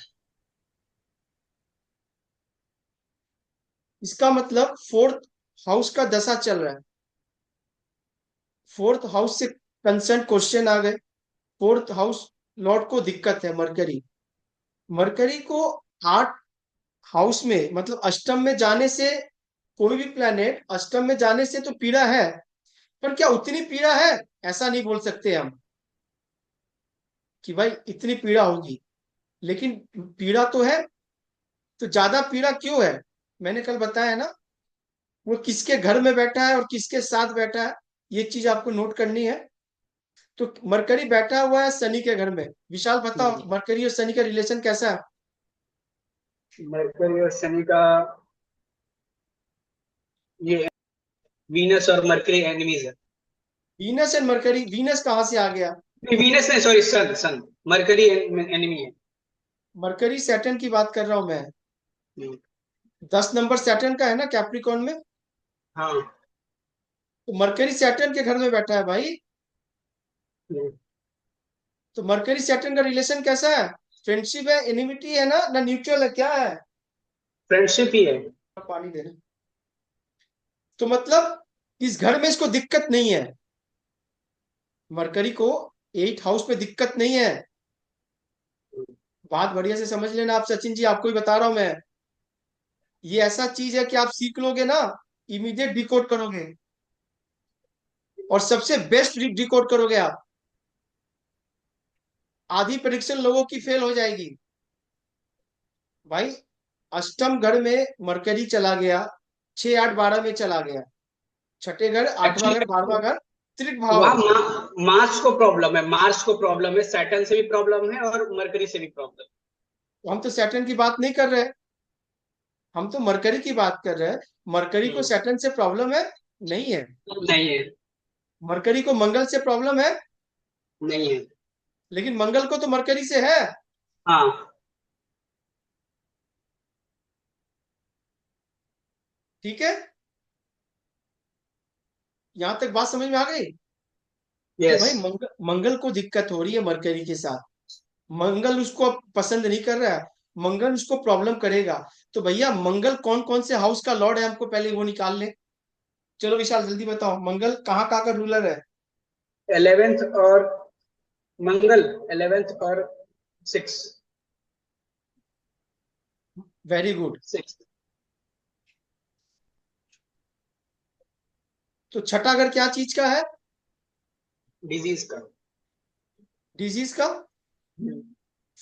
इसका मतलब फोर्थ हाउस का दशा चल रहा है। फोर्थ हाउस से कंसर्न क्वेश्चन आ गए। फोर्थ हाउस लॉर्ड को दिक्कत है, मरकरी। मरकरी को आठ हाउस में, मतलब अष्टम में जाने से, कोई भी प्लेनेट अष्टम में जाने से तो पीड़ा है, पर क्या उतनी पीड़ा है? ऐसा नहीं बोल सकते हम कि भाई इतनी पीड़ा होगी, लेकिन पीड़ा तो है। तो ज्यादा पीड़ा क्यों है? मैंने कल बताया ना, वो किसके घर में बैठा है और किसके साथ बैठा है, ये चीज आपको नोट करनी है। तो मरकरी बैठा हुआ है शनि के घर में। विशाल बताओ, मरकरी और शनि का रिलेशन कैसा है? मरकरी और शनि का, ये वीनस और मरकरी एनिमीज है। वीनस एंड मरकरी, वीनस कहाँ से आ गया? नहीं, वीनस नहीं, सॉरी, सन सन। मरकरी एनिमी है। मरकरी सैटर्न की बात कर रहा हूं मैं। हम्म। 10 नंबर सैटर्न का है ना कैप्रिकॉन में। हाँ। तो मरकरी सैटर्न के घर में बैठा है भाई। हम्म। तो मरकरी सैटर्न का रिलेशन कैसा है? फ्रेंडशिप है, एनिमिटी है ना न्यूट्रल है, क्या है? फ्रेंडशिप ही है। पानी देना। तो मतलब इस घर में इसको दिक्कत नहीं है, मरकरी को एट हाउस पे दिक्कत नहीं है। बात बढ़िया से समझ लेना आप सचिन जी, आपको ही बता रहा हूं मैं। ये ऐसा चीज है कि आप सीख लोगे ना, इमीडिएट डिकोड करोगे, और सबसे बेस्ट डिकोड करोगे आप। आधी प्रेडिक्शन लोगों की फेल हो जाएगी भाई। अष्टम घर में मरकरी चला गया, 6 8 12 में चला गया। छठे घर, आठवां घर, एक्चुअली 12वां घर त्रिक भाव वहां है। मार्स को प्रॉब्लम है, मार्स को प्रॉब्लम है, सैटर्न से भी प्रॉब्लम है और मरकरी से भी प्रॉब्लम तो हम तो सैटर्न की बात नहीं कर रहे, हम तो मरकरी की बात कर रहे हैं। मरकरी है। को सैटर्न से प्रॉब्लम है? नहीं है। नहीं है। मरकरी को मंगल से प्रॉब्लम है? नहीं है। लेकिन मंगल को तो मरकरी से है। हाँ। ठीक है, यहां तक बात समझ में आ गई कि यस। भाई मंगल को दिक्कत हो रही है मरकरी के साथ, मंगल उसको अब पसंद नहीं कर रहा है, मंगल उसको प्रॉब्लम करेगा। तो भैया मंगल कौन कौन से हाउस का लॉर्ड है, हमको पहले वो निकाल ले। चलो विशाल जल्दी बताओ, मंगल कहाँ का रूलर है? 11th और मंगल 11th और 6। Very good. 6। तो छठा घर क्या चीज का है? डिजीज का। डिजीज का।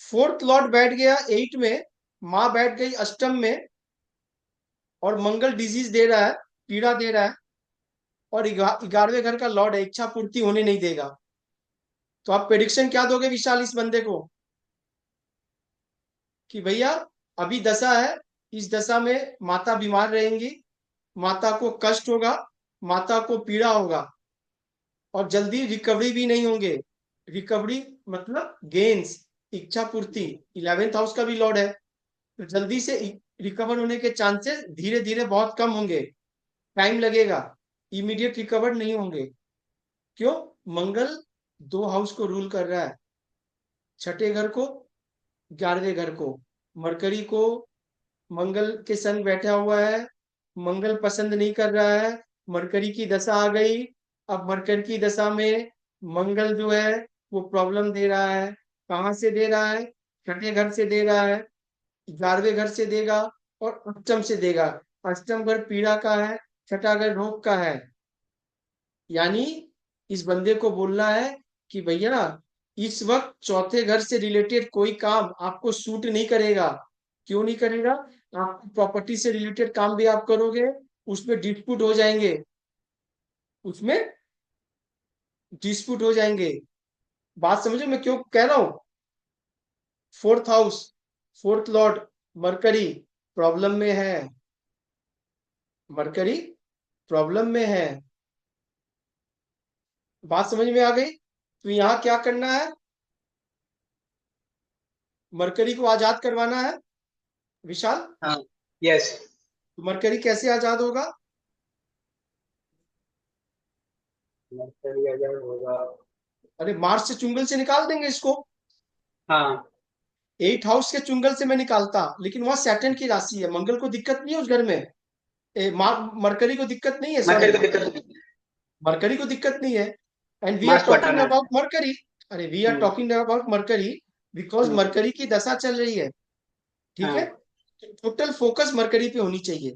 फोर्थ लॉर्ड बैठ गया 8 में, माँ बैठ गई अष्टम में, और मंगल डिजीज दे रहा है, पीड़ा दे रहा है, और 11वें घर का लॉर्ड है, इच्छा पूर्ति होने नहीं देगा। तो आप प्रेडिक्शन क्या दोगे विशाल इस बंदे को, कि भैया अभी दशा है, इस दशा में माता बीमार रहेंगी, माता को कष्ट होगा, माता को पीड़ा होगा, और जल्दी रिकवरी भी नहीं होंगे। रिकवरी मतलब गेन्स, इच्छा पूर्ति, 11th हाउस का भी लॉर्ड है, तो जल्दी से रिकवर होने के चांसेस धीरे धीरे बहुत कम होंगे, टाइम लगेगा, इमीडिएट रिकवर नहीं होंगे। क्यों? मंगल 2 हाउस को रूल कर रहा है, छठे घर को, 11वें घर को। मरकरी को मंगल के संग बैठा हुआ है, मंगल पसंद नहीं कर रहा है, मरकरी की दशा आ गई। अब मरकरी की दशा में मंगल जो है वो प्रॉब्लम दे रहा है। कहाँ से दे रहा है? छठे घर से दे रहा है, 11वें घर से देगा, और अष्टम से देगा। अष्टम घर पीड़ा का है, छठा घर रोग का है। यानी इस बंदे को बोलना है कि भैया इस वक्त चौथे घर से रिलेटेड कोई काम आपको सूट नहीं करेगा। क्यों नहीं करेगा? आप प्रॉपर्टी से रिलेटेड काम भी आप करोगे, उसमें डिस्प्यूट हो जाएंगे, उसमें डिस्प्यूट हो जाएंगे। बात समझो मैं क्यों कह रहा हूं? Fourth house, fourth Lord mercury problem में है, मरकरी प्रॉब्लम में है। बात समझ में आ गई? तो यहाँ क्या करना है, मरकरी को आजाद करवाना है विशाल। हाँ। यस। तो मरकरी कैसे आजाद होगा? होगा। अरे मार्च से चुंगल से निकाल देंगे इसको, हाँ। 8 हाउस के चुंगल से मैं निकालता, लेकिन वहां सैटर्न की राशि है, मंगल को दिक्कत नहीं है उस घर में। मरकरी को दिक्कत नहीं है, मकर सॉरी, को दिक्कत नहीं। मरकरी को दिक्कत नहीं है। एंड वी आर मार्च को टॉकिंग हटाना है। About Mercury. अरे we are hmm. Talking about Mercury, because hmm. Mercury की दशा चल रही है। ठीक है, हाँ। टोटल फोकस मरकरी पे होनी चाहिए।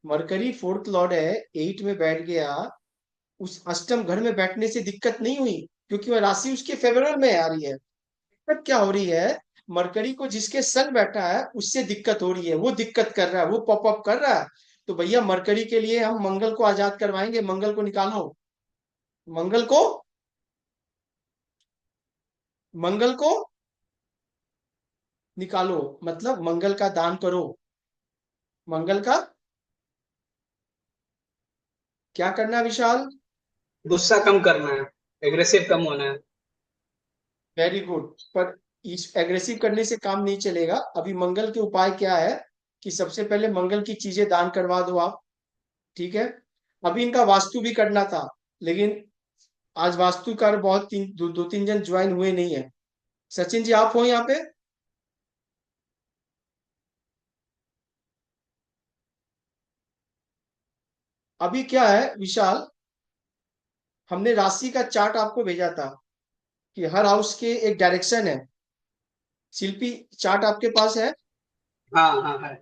मरकरी फोर्थ लॉर्ड है, 8 में बैठ गया, उस अष्टम घर में बैठने से दिक्कत नहीं हुई, क्योंकि वह राशि उसके फेवरेबल में आ रही है। दिक्कत क्या हो रही है? मरकरी को जिसके संग बैठा है उससे दिक्कत हो रही है, वो दिक्कत कर रहा है, वो पॉपअप कर रहा है। तो भैया मरकरी के लिए हम मंगल को आजाद करवाएंगे, मंगल को निकालो, मंगल को, मंगल को निकालो, मतलब मंगल का दान करो। मंगल का क्या करना है विशाल? गुस्सा कम करना है, एग्रेसिव कम होना है। Very good. पर इस एग्रेसिव करने से काम नहीं चलेगा। अभी मंगल के उपाय क्या है, कि सबसे पहले मंगल की चीजें दान करवा दो आप। ठीक है, अभी इनका वास्तु भी करना था, लेकिन आज वास्तुकार बहुत दो तीन जन ज्वाइन हुए नहीं है। सचिन जी आप हो यहाँ पे? अभी क्या है विशाल, हमने राशि का चार्ट आपको भेजा था, कि हर हाउस के एक डायरेक्शन है। शिल्पी चार्ट आपके पास है? हाँ हाँ है।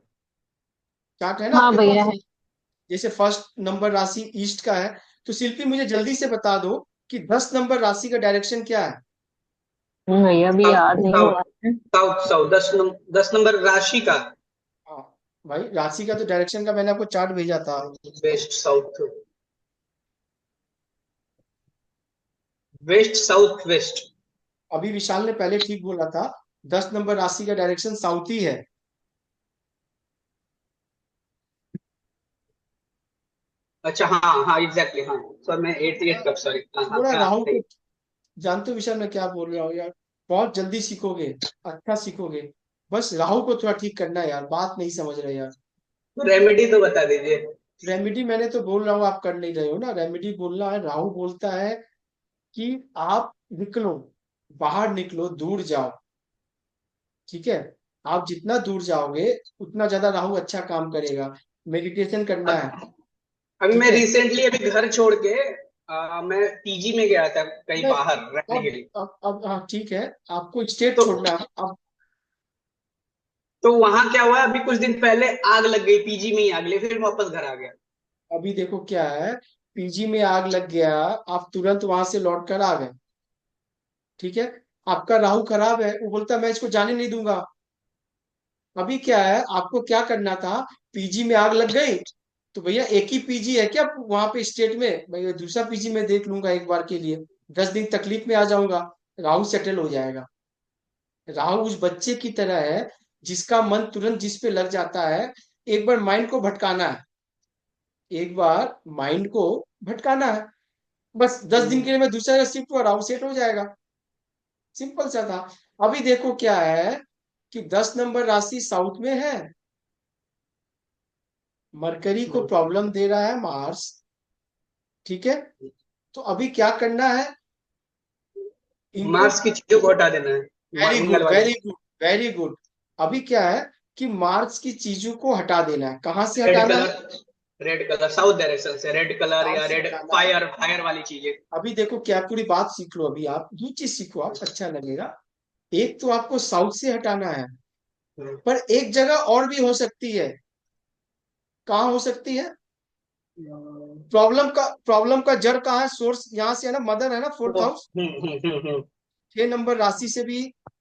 चार्ट है ना हाँ आपके भैया पास? है। जैसे फर्स्ट नंबर राशि ईस्ट का है, तो शिल्पी मुझे जल्दी से बता दो कि 10 नंबर राशि का डायरेक्शन क्या है? भैया भी साउथ याद नहीं हुआ है। साउथ साउथ 10 नंबर राशि का। हाँ भाई, राशि का तो डायरेक्शन का मैंने आपको चार्ट भेजा था। West south. West south west. अभी विशाल ने पहले ठीक बोला था, 10 नंबर राशि का डायरेक्शन साउथ ही है। अच्छा हाँ हाँ एग्जैक्टली हाँ। सर मैं 8 कब सॉरी हाँ हाँ थोड़ा हाँ राहु सही। को, जानते हो विशाल मैं क्या बोल रहा हूँ यार, बहुत जल्दी सीखोगे, अच्छा सीखोगे। बस राहु को थोड़ा ठीक करना है यार, बात नहीं समझ रहे यार। रेमेडी तो बता दीजिए। रेमेडी मैंने तो बोल रहा हूँ, आप कर नहीं रहे हो ना। रेमेडी बोलना है, राहु बोलता है कि आप निकलो, बाहर निकलो, दूर जाओ। ठीक है, आप जितना दूर जाओगे उतना ज्यादा राहु अच्छा काम करेगा। मेडिटेशन करना है। अब अभी ठीक मैं है। रिसेंटली अभी घर छोड़ के मैं पीजी में गया था कहीं नहीं, बाहर रहने के अब लिए। अब हाँ ठीक है, आपको स्टेट तो छोड़ना है अब। तो वहां क्या हुआ, अभी कुछ दिन पहले आग लग गई पीजी में ही, आग लगी, फिर वापस घर आ गया। अभी देखो क्या है, पीजी में आग लग गया, आप तुरंत वहां से लौट कर आ गए। ठीक है, आपका राहु खराब है, वो बोलता मैं इसको जाने नहीं दूंगा। अभी क्या है, आपको क्या करना था, पीजी में आग लग गई तो भैया एक ही पीजी है क्या वहां पे स्टेट में, भैया दूसरा पीजी में देख लूंगा एक बार के लिए, 10 दिन तकलीफ में आ जाऊंगा, राहु सेटल हो जाएगा। राहु उस बच्चे की तरह है जिसका मन तुरंत जिस पे लग जाता है। एक बार माइंड को भटकाना है, एक बार माइंड को भटकाना है, बस 10 दिन के लिए मैं दूसरा जगह शिफ्ट हुआ, राहु सेट हो जाएगा। सिंपल सा था। अभी देखो क्या है कि 10 नंबर राशि साउथ में है, मरकरी को प्रॉब्लम दे रहा है मार्स। ठीक है, तो अभी क्या करना है इनको। मार्स की चीजों को हटा देना है, वेरी मंगल गुड, वाली। Very good, very good. अभी क्या है कि मार्स की चीजों को हटा देना है। कहाँ से रेड हटाना है? Colour, red colour south direction से रेड कलर साउथ या से रेड हटाना है। फायर, फायर वाली चीजें। अभी देखो क्या, पूरी बात सीख लो, अभी आप दो चीज सीखो, आप अच्छा लगेगा। एक तो आपको साउथ से हटाना है, पर एक जगह और भी हो सकती है। कहाँ हो सकती है? प्रॉब्लम का जड़ कहाँ है, सोर्स यहाँ से है ना, मदर है ना, फोर्थ हाउस। 6 नंबर राशि से भी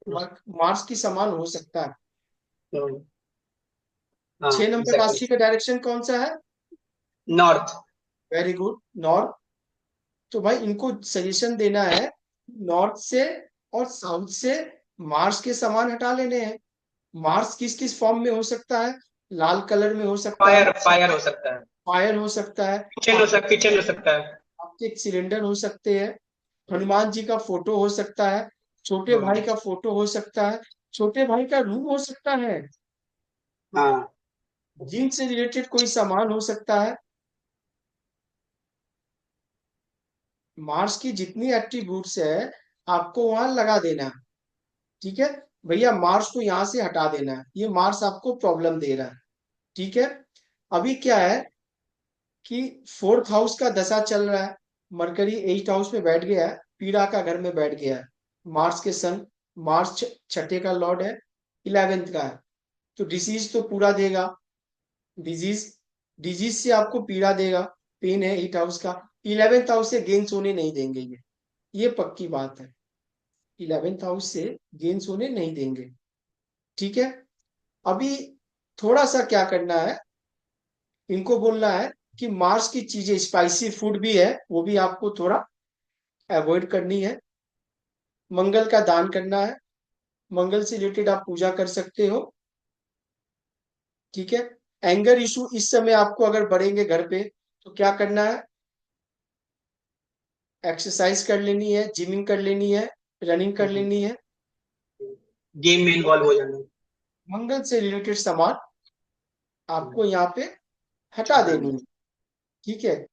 मार्स की समान हो सकता है। हम्म, हाँ 6 नंबर एग्जैक्टली। राशि का डायरेक्शन कौन सा है? नॉर्थ। Very good, north. तो भाई इनको सजेशन देना है, नॉर्थ से और साउथ से मार्स के सामान हटा लेने हैं। मार्स किस किस फॉर्म में हो सकता है? लाल कलर में हो सकता है, फायर, फायर हो सकता है। फायर हो सकता है, किचन हो आपके सकता, किचन हो सकता है। आपके सिलेंडर हो सकते हैं, हनुमान जी का फोटो हो सकता है, छोटे भाई का फोटो हो सकता है, छोटे भाई का रूम हो सकता है, हाँ। जिन से रिलेटेड कोई सामान हो सकता है। मार्स की जितनी एट्रीब्यूट्स है आपको वहां लगा देना है। ठीक है, भैया मार्स को यहां से हटा देना है, ये मार्स आपको प्रॉब्लम दे रहा है। ठीक है, अभी क्या है कि फोर्थ हाउस का दशा चल रहा है, मरकरी 8 हाउस में बैठ गया है, पीड़ा का घर में बैठ गया है। मार्स के सन, मार्स छठे का लॉर्ड है, 11th का है, तो डिसीज तो पूरा देगा। डिजीज, डिजीज से आपको पीड़ा देगा, पेन है 8 हाउस का। 11th हाउस से गेंस होने नहीं देंगे ये पक्की बात है। 11th हाउस से गेंस होने नहीं देंगे। ठीक है, अभी थोड़ा सा क्या करना है, इनको बोलना है कि मार्स की चीजें, स्पाइसी फूड भी है वो भी आपको थोड़ा अवॉइड करनी है। मंगल का दान करना है, मंगल से रिलेटेड आप पूजा कर सकते हो। ठीक है, एंगर इशू इस समय आपको अगर बढ़ेंगे घर पे तो क्या करना है, एक्सरसाइज कर लेनी है, जिमिंग कर लेनी है, रनिंग कर लेनी है। गेम में इन्वॉल्व हो जाना। मंगल से रिलेटेड सामान आपको यहाँ पे हटा हटा देनी देना। है। ठीक है,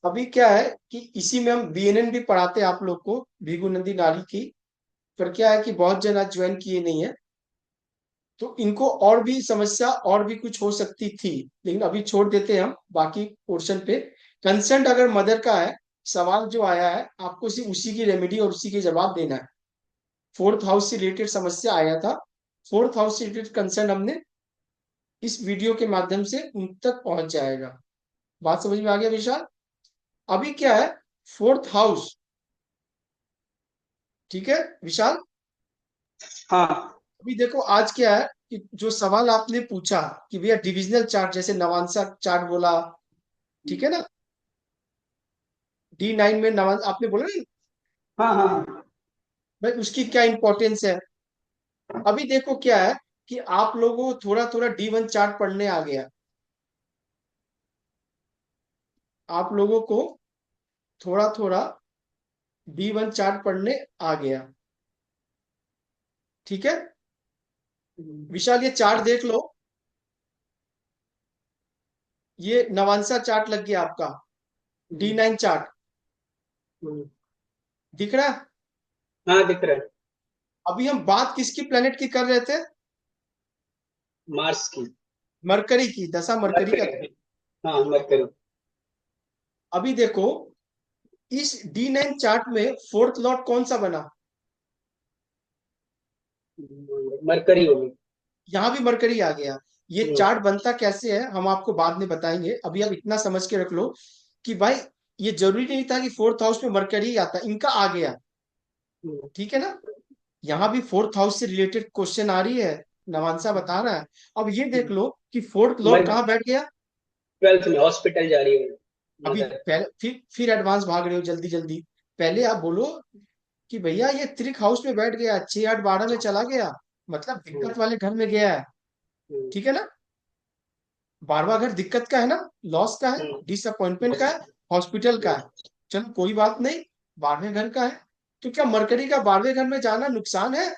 अभी क्या है कि इसी में हम बीएनएन भी पढ़ाते हैं आप लोग को, भीगु नंदी नारी की। पर क्या है कि बहुत जन आज ज्वाइन किए नहीं है, तो इनको और भी समस्या और भी कुछ हो सकती थी, लेकिन अभी छोड़ देते हैं हम बाकी पोर्शन पे। कंसर्न अगर मदर का है, सवाल जो आया है आपको सिर्फ उसी की रेमेडी और उसी के जवाब देना है। फोर्थ हाउस से रिलेटेड समस्या आया था, फोर्थ हाउस से रिलेटेड कंसर्न हमने इस वीडियो के माध्यम से उन तक पहुंच जाएगा। बात समझ में आ गया विशाल? अभी क्या है, फोर्थ हाउस। ठीक है विशाल, हाँ। अभी देखो आज क्या है कि जो सवाल आपने पूछा कि भैया डिविजनल चार्ट, जैसे नवांशा चार्ट बोला, ठीक है ना, D9 में नवांश आपने बोला ना, हाँ। हाँ। भाई उसकी क्या इंपॉर्टेंस है। अभी देखो क्या है कि आप लोगों को थोड़ा थोड़ा D1 चार्ट पढ़ने आ गया, आप लोगों को थोड़ा थोड़ा D1 चार्ट पढ़ने आ गया। ठीक है विशाल, ये चार्ट देख लो, ये नवांसा चार्ट लग गया आपका, D9 चार्ट हम्म, दिख रहा है। हाँ दिख रहा है। अभी हम बात किसकी प्लेनेट की कर रहे थे? मार्स की। मरकरी की, दशा मरकरी का। मरकरी। हाँ मरकरी। अभी देखो इस D9 चार्ट में फोर्थ लॉर्ड कौन सा बना? मरकरी होगी। यहाँ भी मरकरी आ गया। ये हम्म, चार्ट बनता कैसे है हम आपको बाद में बताएंगे, अभी आप इतना समझ के रख लो कि भाई ये जरूरी नहीं था कि फोर्थ हाउस में मरकरी ही आता, इनका आ गया। हम्म, ठीक है ना। यहाँ भी फोर्थ हाउस से रिलेटेड क्वेश्चन आ रही है, नवांसा बता रहा है। अब ये देख लो कि फोर्थ लॉर्ड मर कहाँ बैठ गया। 12th में हॉस्पिटल जा रही है अभी मदर। पहले फिर एडवांस भाग रहे हो जल्दी जल्दी। पहले आप बोलो कि भैया ये त्रिक हाउस में बैठ गया, 6 8 12 में चला गया, मतलब हम्म, दिक्कत वाले घर में गया है। हम्म, ठीक है ना। 12वां घर दिक्कत का है ना, लॉस का है, हम्म, डिसअपॉइंटमेंट का है, हॉस्पिटल का है। चलो कोई बात नहीं, 12वें घर का है। तो क्या मरकरी का 12वें घर में जाना नुकसान है?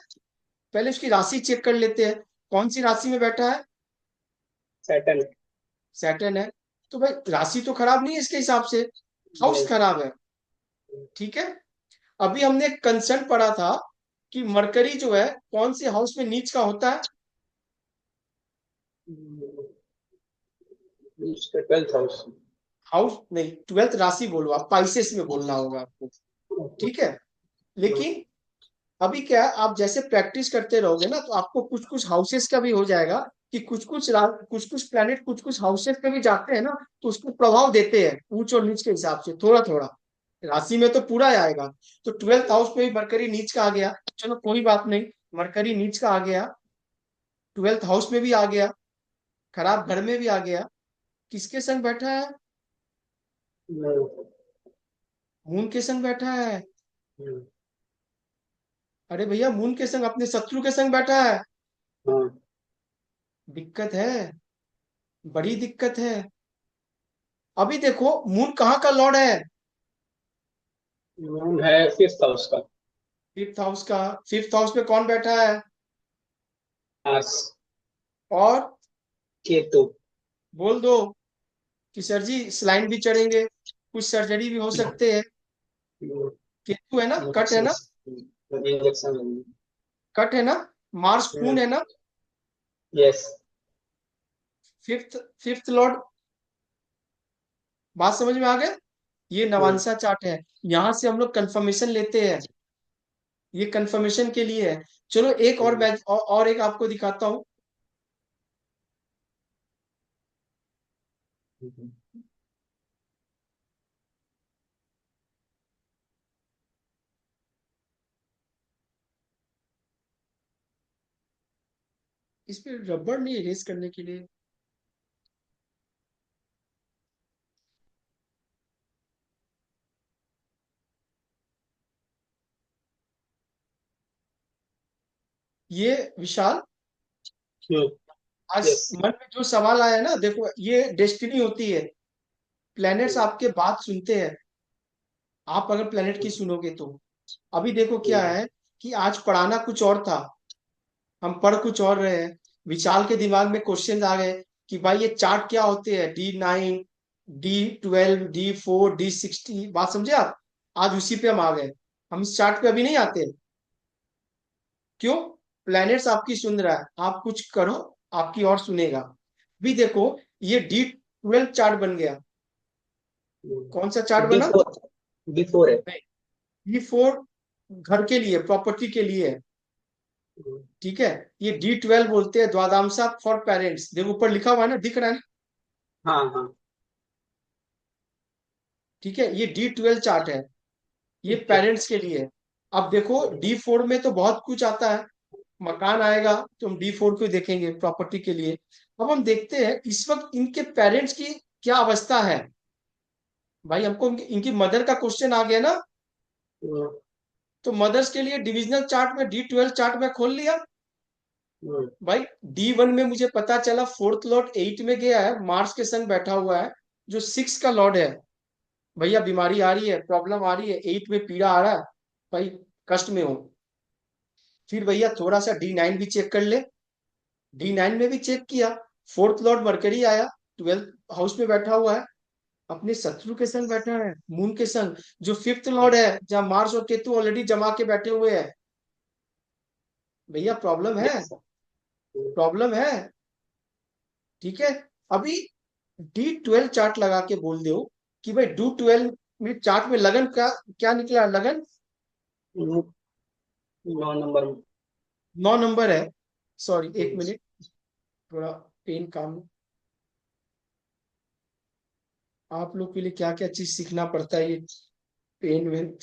पहले उसकी राशि चेक कर लेते हैं, कौन सी राशि में बैठा है। सैटर्न। सैटर्न है। तो भाई राशि तो खराब नहीं है इसके हिसाब से, हाउस नहीं। खराब है। ठीक है। अभी हमने एक कंसर्न पढ़ा था कि मरकरी जो है कौन से हाउस में नीच का होता है। इसका 12th हाउस। हाउस नहीं, 12th राशि बोलो आप, पाइसेस में बोलना होगा आपको। ठीक है। लेकिन अभी क्या है, आप जैसे प्रैक्टिस करते रहोगे ना तो आपको कुछ कुछ हाउसेस का भी हो जाएगा कि कुछ कुछ प्लैनेट कुछ कुछ हाउसेस पे भी जाते हैं ना, तो उसको प्रभाव देते हैं ऊंच और नीच के हिसाब से थोड़ा थोड़ा। राशि में तो पूरा ही आएगा। तो 12th हाउस पे भी मरकरी नीच का आ गया, चलो कोई बात नहीं, मरकरी नीच का आ गया, 12th हाउस में भी आ गया, खराब घर में भी आ गया। किसके संग बैठा है? नहीं। मून के संग बैठा है। हम्म, अरे भैया मून के संग अपने शत्रु के संग बैठा है। हाँ। दिक्कत है, बड़ी दिक्कत है। अभी देखो मून कहाँ का लॉर्ड है? मून है 5th हाउस का। फिफ्थ हाउस का। फिफ्थ हाउस में कौन बैठा है? मार्स। और केतु। बोल दो कि सर जी स्लाइन भी चढ़ेंगे, कुछ सर्जरी भी हो सकते हैं। केतु है ना, कट है इंजेक्शन। ना। इंजेक्शन। कट है ना। मार्स खून है ना। यस। Fifth fifth Lord. बात समझ में आ गया। ये नवांसा चार्ट है, यहाँ से हम लोग कंफर्मेशन लेते हैं, ये कंफर्मेशन के लिए है। चलो एक और मैच और एक आपको दिखाता हूँ। इस पे रबड़ नहीं इरेज करने के लिए। ये विशाल, आज यस। मन में जो सवाल आया ना, देखो ये डेस्टिनी होती है। प्लैनेट्स आपके बात सुनते हैं, आप अगर प्लैनेट की सुनोगे तो। अभी देखो क्या है कि आज पढ़ाना कुछ और था, हम पढ़ कुछ और रहे हैं। विशाल के दिमाग में क्वेश्चन आ गए कि भाई ये चार्ट क्या होते हैं, D9, D12, D4, D60। बात समझे आप। आज उसी पे हम आ गए, हम इस चार्ट पे अभी नहीं आते। क्यों? प्लैनेट्स आपकी सुन रहा है, आप कुछ करो, आपकी और सुनेगा। अभी देखो ये D12 चार्ट बन गया। कौन सा चार्ट बना? D4। D4 है। D4 घर के लिए, प्रॉपर्टी के लिए है। ठीक है। ये D12 बोलते हैं, द्वादशांश फॉर पेरेंट्स। देखो ऊपर लिखा हुआ है ना, दिख रहा है ना। हाँ हाँ। ठीक है, ये D12 चार्ट है, ये पेरेंट्स के लिए है। अब देखो D4 में तो बहुत कुछ आता है, मकान आएगा तो हम D4 को ही देखेंगे प्रॉपर्टी के लिए। अब हम देखते हैं इस वक्त इनके पेरेंट्स की क्या अवस्था है। भाई हमको इनकी मदर का क्वेश्चन आ गया ना, तो मदर्स के लिए डिविजनल चार्ट में D12 चार्ट में खोल लिया। भाई D1 में मुझे पता चला फोर्थ लॉर्ड 8 में गया है, मार्स के संग बैठा हुआ है, जो 6 का लॉर्ड है। भैया बीमारी आ रही है, प्रॉब्लम आ रही है, 8 में पीड़ा आ रहा है, भाई कष्ट में हो। फिर भैया थोड़ा सा D9 भी चेक कर ले। D9 में भी चेक किया, फोर्थ लॉर्ड मरकरी आया, ट्वेल्थ हाउस में बैठा हुआ है, अपने शत्रु के संग बैठा है, मून के संग, जो फिफ्थ लॉर्ड है, जहाँ मार्स और केतु ऑलरेडी जमा के बैठे हुए हैं। भैया प्रॉब्लम है, Yes, sir. प्रॉब्लम है। ठीक है। अभी D12 चार्ट लगा के बोल दो कि भाई D12 में चार्ट में लगन का क्या निकला, लगन 9 नंबर में 9 नंबर है। सॉरी, एक मिनट, थोड़ा पेन काम, आप लोग के लिए क्या क्या चीज सीखना पड़ता है, ये पेन वेन।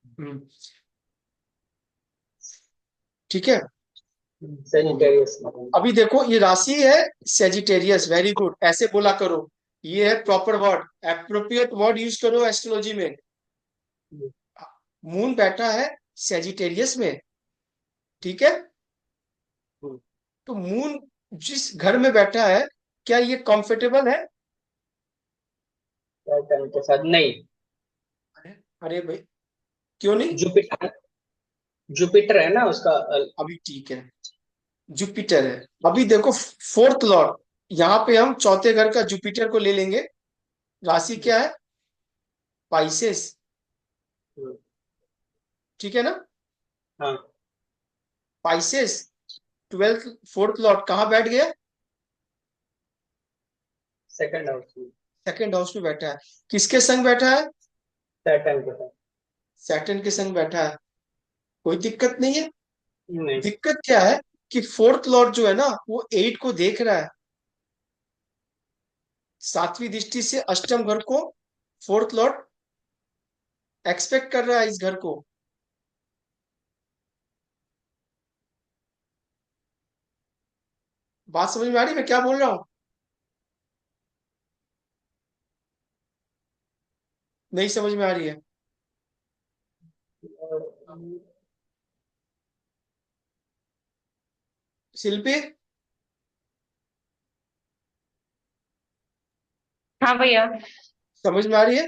हम्म, ठीक है। सेजिटेरियस। अभी देखो ये राशि है सेजिटेरियस, वेरी गुड, ऐसे बोला करो, ये है proper word, appropriate word use करो एस्ट्रोलॉजी में। मून बैठा है सेजिटेरियस में, ठीक है। तो मून जिस घर में बैठा है, क्या ये कंफर्टेबल है? टाइम के साथ नहीं। अरे भाई, क्यों नहीं? जुपिटर, जुपिटर है ना उसका अभी ठीक है, जुपिटर है। अभी देखो फोर्थ लॉर्ड, यहाँ पे हम चौथे घर का जुपिटर को ले लेंगे। राशि क्या है? पाइसेस, ठीक है ना। हाँ, पाइसेस, ट्वेल्थ फोर्थ लॉर्ड कहाँ बैठ गया? सेकंड हाउस में सेकंड हाउस में बैठा है। किसके संग बैठा है? सैटर्न के साथ। सैटर्न के संग बैठा है। कोई दिक्कत नहीं है। नहीं, दिक्कत क्या है कि फोर्थ लॉर्ड जो है ना, वो 8 को देख रहा है, सातवीं दृष्टि से अष्टम घर को फोर्थ लॉर्ड एक्सपेक्ट कर रहा है, इस घर को। बात समझ में आ रही है मैं क्या बोल रहा हूँ? नहीं समझ में आ रही है? शिल्पी, हाँ भैया, समझ में आ रही है?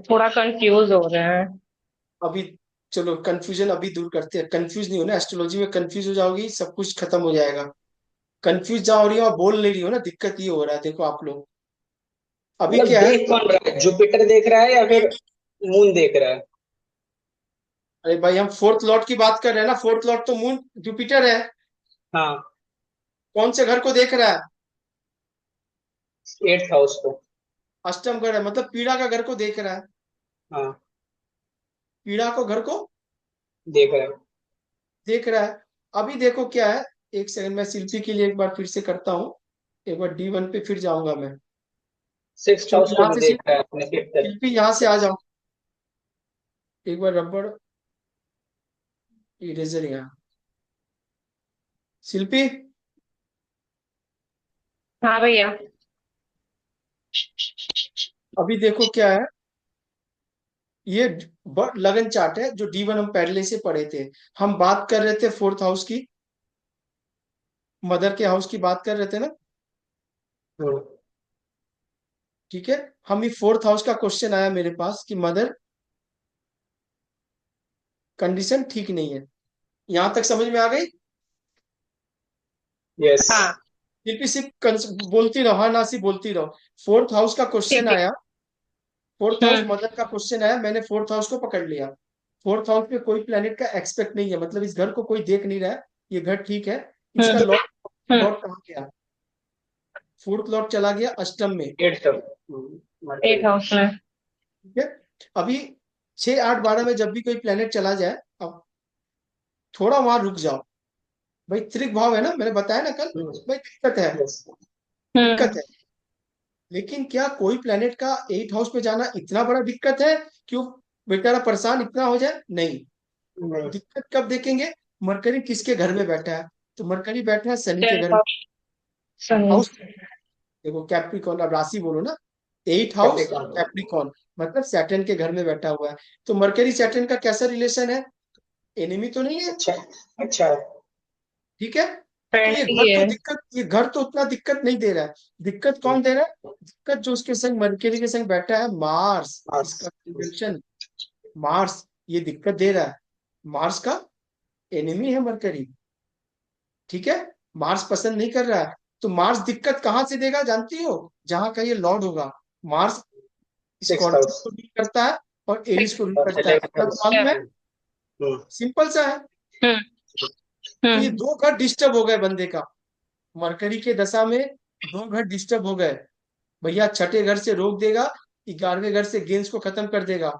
थोड़ा कंफ्यूज हो रहे हैं। अभी चलो कंफ्यूजन अभी दूर करते हैं। कंफ्यूज नहीं होना, एस्ट्रोलॉजी में कंफ्यूज हो जाओगी सब कुछ खत्म हो जाएगा। कंफ्यूज जहाँ हो रही हो और बोल नहीं रही हो ना, दिक्कत ये हो रहा है। देखो आप लोग, अभी मतलब क्या है, देख कौन रहा है, जुपिटर देख रहा है या फिर मून देख रहा है? अरे भाई हम फोर्थ लॉर्ड की बात कर रहे हैं ना, फोर्थ लॉर्ड तो मून जुपिटर है। हाँ, कौन से घर को देख रहा है? एट्थ हाउस को। अष्टम घर है, मतलब पीड़ा का घर को देख रहा है। हाँ, पीड़ा को घर को देख रहा है। देख रहा है। अभी देखो क्या है, एक सेकंड मैं शिल्पी के लिए एक बार फिर से करता हूँ, एक बार D1 पे फिर जाऊंगा मैं। सिक्स्थ चलो हाउस को यहाँ भी से देख रहा है अपने फिफ्थ। शिल्पी यहाँ से आ जाओ, एक बार रबड़ इरेजर यहाँ। शिल्पी, हाँ भैया। अभी देखो क्या है, ये लगन चार्ट है जो D1 हम पहले से पढ़े थे। हम बात कर रहे थे फोर्थ हाउस की, मदर के हाउस की बात कर रहे थे ना, ठीक है। हम ये फोर्थ हाउस का क्वेश्चन आया मेरे पास कि मदर कंडीशन ठीक नहीं है। यहां तक समझ में आ गई? यस। हाँ, शिल्पी सिर्फ बोलती रहो, हाँ ना सिर्फ बोलती रहो। फोर्थ हाउस का क्वेश्चन ठीक है। आया, फोर्थ हाउस हम्म। मदर का क्वेश्चन आया, मैंने फोर्थ हाउस को पकड़ लिया। फोर्थ हाउस में कोई प्लेनेट का एक्सपेक्ट नहीं है, मतलब इस घर को कोई देख नहीं रहा है, ये घर ठीक है। इसका हम्म। लॉर्ड, हम्म। लॉर्ड कहाँ गया? फोर्थ लॉर्ड चला गया अष्टम में, एट्थ एट मरकरी। हाउस में। ठीक है। अभी 6 8 12 में जब भी कोई प्लेनेट चला जाए, अब थोड़ा वहां रुक जाओ। भाई त्रिक भाव है ना, मैंने बताया ना कल, भाई दिक्कत है, यस। दिक्कत हम्म। है। लेकिन क्या कोई प्लेनेट का 8 हाउस में जाना इतना बड़ा दिक्कत है कि वो बेचारा परेशान इतना हो जाए? नहीं। नहीं। दिक्कत कब देखेंगे? मरकरी किसके घर में बैठा है? तो मरकरी बैठा है शनि के घर में। सही। हाउस देखो, कैप्रिकॉन, अब राशि बोलो ना, 8 हाउस कैप्रिकॉर्न। कैप्रिकॉन, मतलब सैटर्न के घर में बैठा हुआ है। तो मरकरी सैटर्न का कैसा रिलेशन है? एनिमी तो नहीं है, अच्छा, अच्छा। ठीक है। तो ये घर फ्रेंडली तो है। दिक्कत, ये घर तो उतना दिक्कत नहीं दे रहा है। दिक्कत कौन दे रहा है? दिक्कत जो उसके संग मरकरी के संग बैठा है, मार्स, इसका कंजंक्शन मार्स, ये दिक्कत दे रहा है। मार्स का एनिमी है मरकरी, ठीक है। मार्स पसंद नहीं कर रहा है। तो मार्स दिक्कत कहाँ से देगा जानती हो? जहां का ये लॉर्ड होगा। मार्स सिक्स स्कॉर्पियो हाउस को रूल करता है और एरीज को रूल और करता है। क्या हाउस। मालूम है? हम्म, सिंपल सा है। हम्म तो ये हम्म दो घर डिस्टर्ब हो गए बंदे का, मरकरी के दशा में दो घर डिस्टर्ब हो गए। भैया छठे घर से रोक देगा, 11वें घर से गेंस को खत्म कर देगा।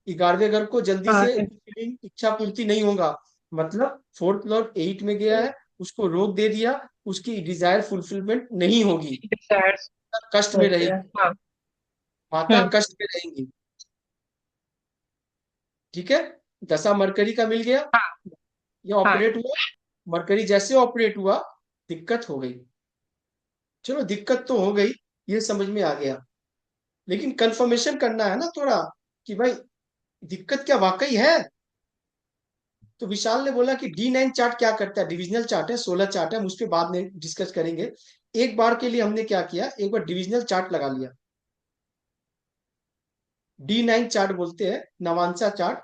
11वें घर को जल्दी हाँ से इच्छा पूर्ति नहीं होगा, मतलब फोर्थ लॉर्ड 8 में गया है, उसको रोक दे दिया, उसकी डिजायर फुलफिलमेंट नहीं होगी, डिजायर्स कष्ट में होती रहेगी, है। हाँ। माता कष्ट में रहेंगी। ठीक है, दशा मरकरी का मिल गया, हाँ। ये हाँ। ऑपरेट हुआ, मरकरी जैसे ऑपरेट हुआ दिक्कत हो गई। चलो दिक्कत तो हो गई, ये समझ में आ गया, लेकिन कंफर्मेशन करना है ना थोड़ा कि भाई दिक्कत क्या वाकई है। तो विशाल ने बोला कि D9 चार्ट क्या करता है, डिविजनल चार्ट है, 16 चार्ट है, हम उस पर बाद में डिस्कस करेंगे। एक बार के लिए हमने क्या किया, एक बार डिविजनल चार्ट लगा लिया। D9 चार्ट बोलते हैं, नवांशा चार्ट।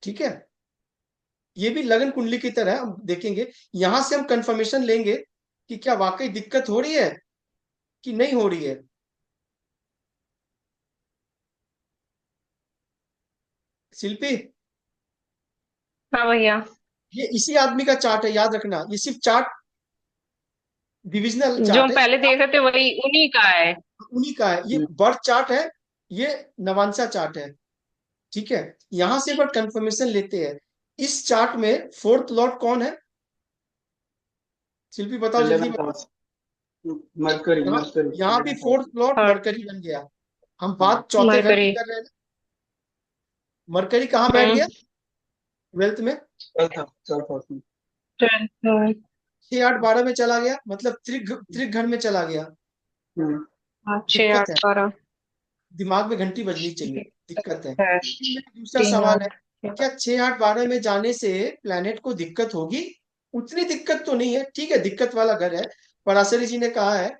ठीक है, ये भी लगन कुंडली की तरह है, हम देखेंगे। यहां से हम कंफर्मेशन लेंगे कि क्या वाकई दिक्कत हो रही है कि नहीं हो रही है। शिल्पी, हाँ भैया। ये इसी आदमी का चार्ट है, याद रखना, ये सिर्फ चार्ट डिविजनल जो चार्ट हम है, पहले देखे थे वही उन्हीं का है। उन्हीं का है। ये बर्थ चार्ट है, ये नवांशा चार्ट है। ठीक है, यहां से बट कंफर्मेशन लेते हैं। इस चार्ट में फोर्थ लॉर्ड कौन है? शिल्पी बताओ, जल्दी 11th बताओ। हाउस मरकरी यहाँ मरकरी यहाँ भी 11th fourth house. Lord third mercury बन गया। हम बात चौथे घर की मरकरी। कर रहे हैं। मरकरी कहाँ बैठ गया? हम्म। ट्वेल्थ में, 12th हाउस में। 12th। 6 8 12 में चला गया, मतलब त्रिक घर में चला गया। हम्म, हाँ, 6 दिक्कत 8 है, 12। दिमाग में घंटी बजनी चाहिए, दिक्कत है। है लेकिन मेरा दूसरा 3 सवाल है, 8 क्या 6 8 12 में जाने से प्लेनेट को दिक्कत होगी? उतनी दिक्कत तो नहीं है, ठीक है, दिक्कत वाला घर है। पराशरी जी ने कहा है,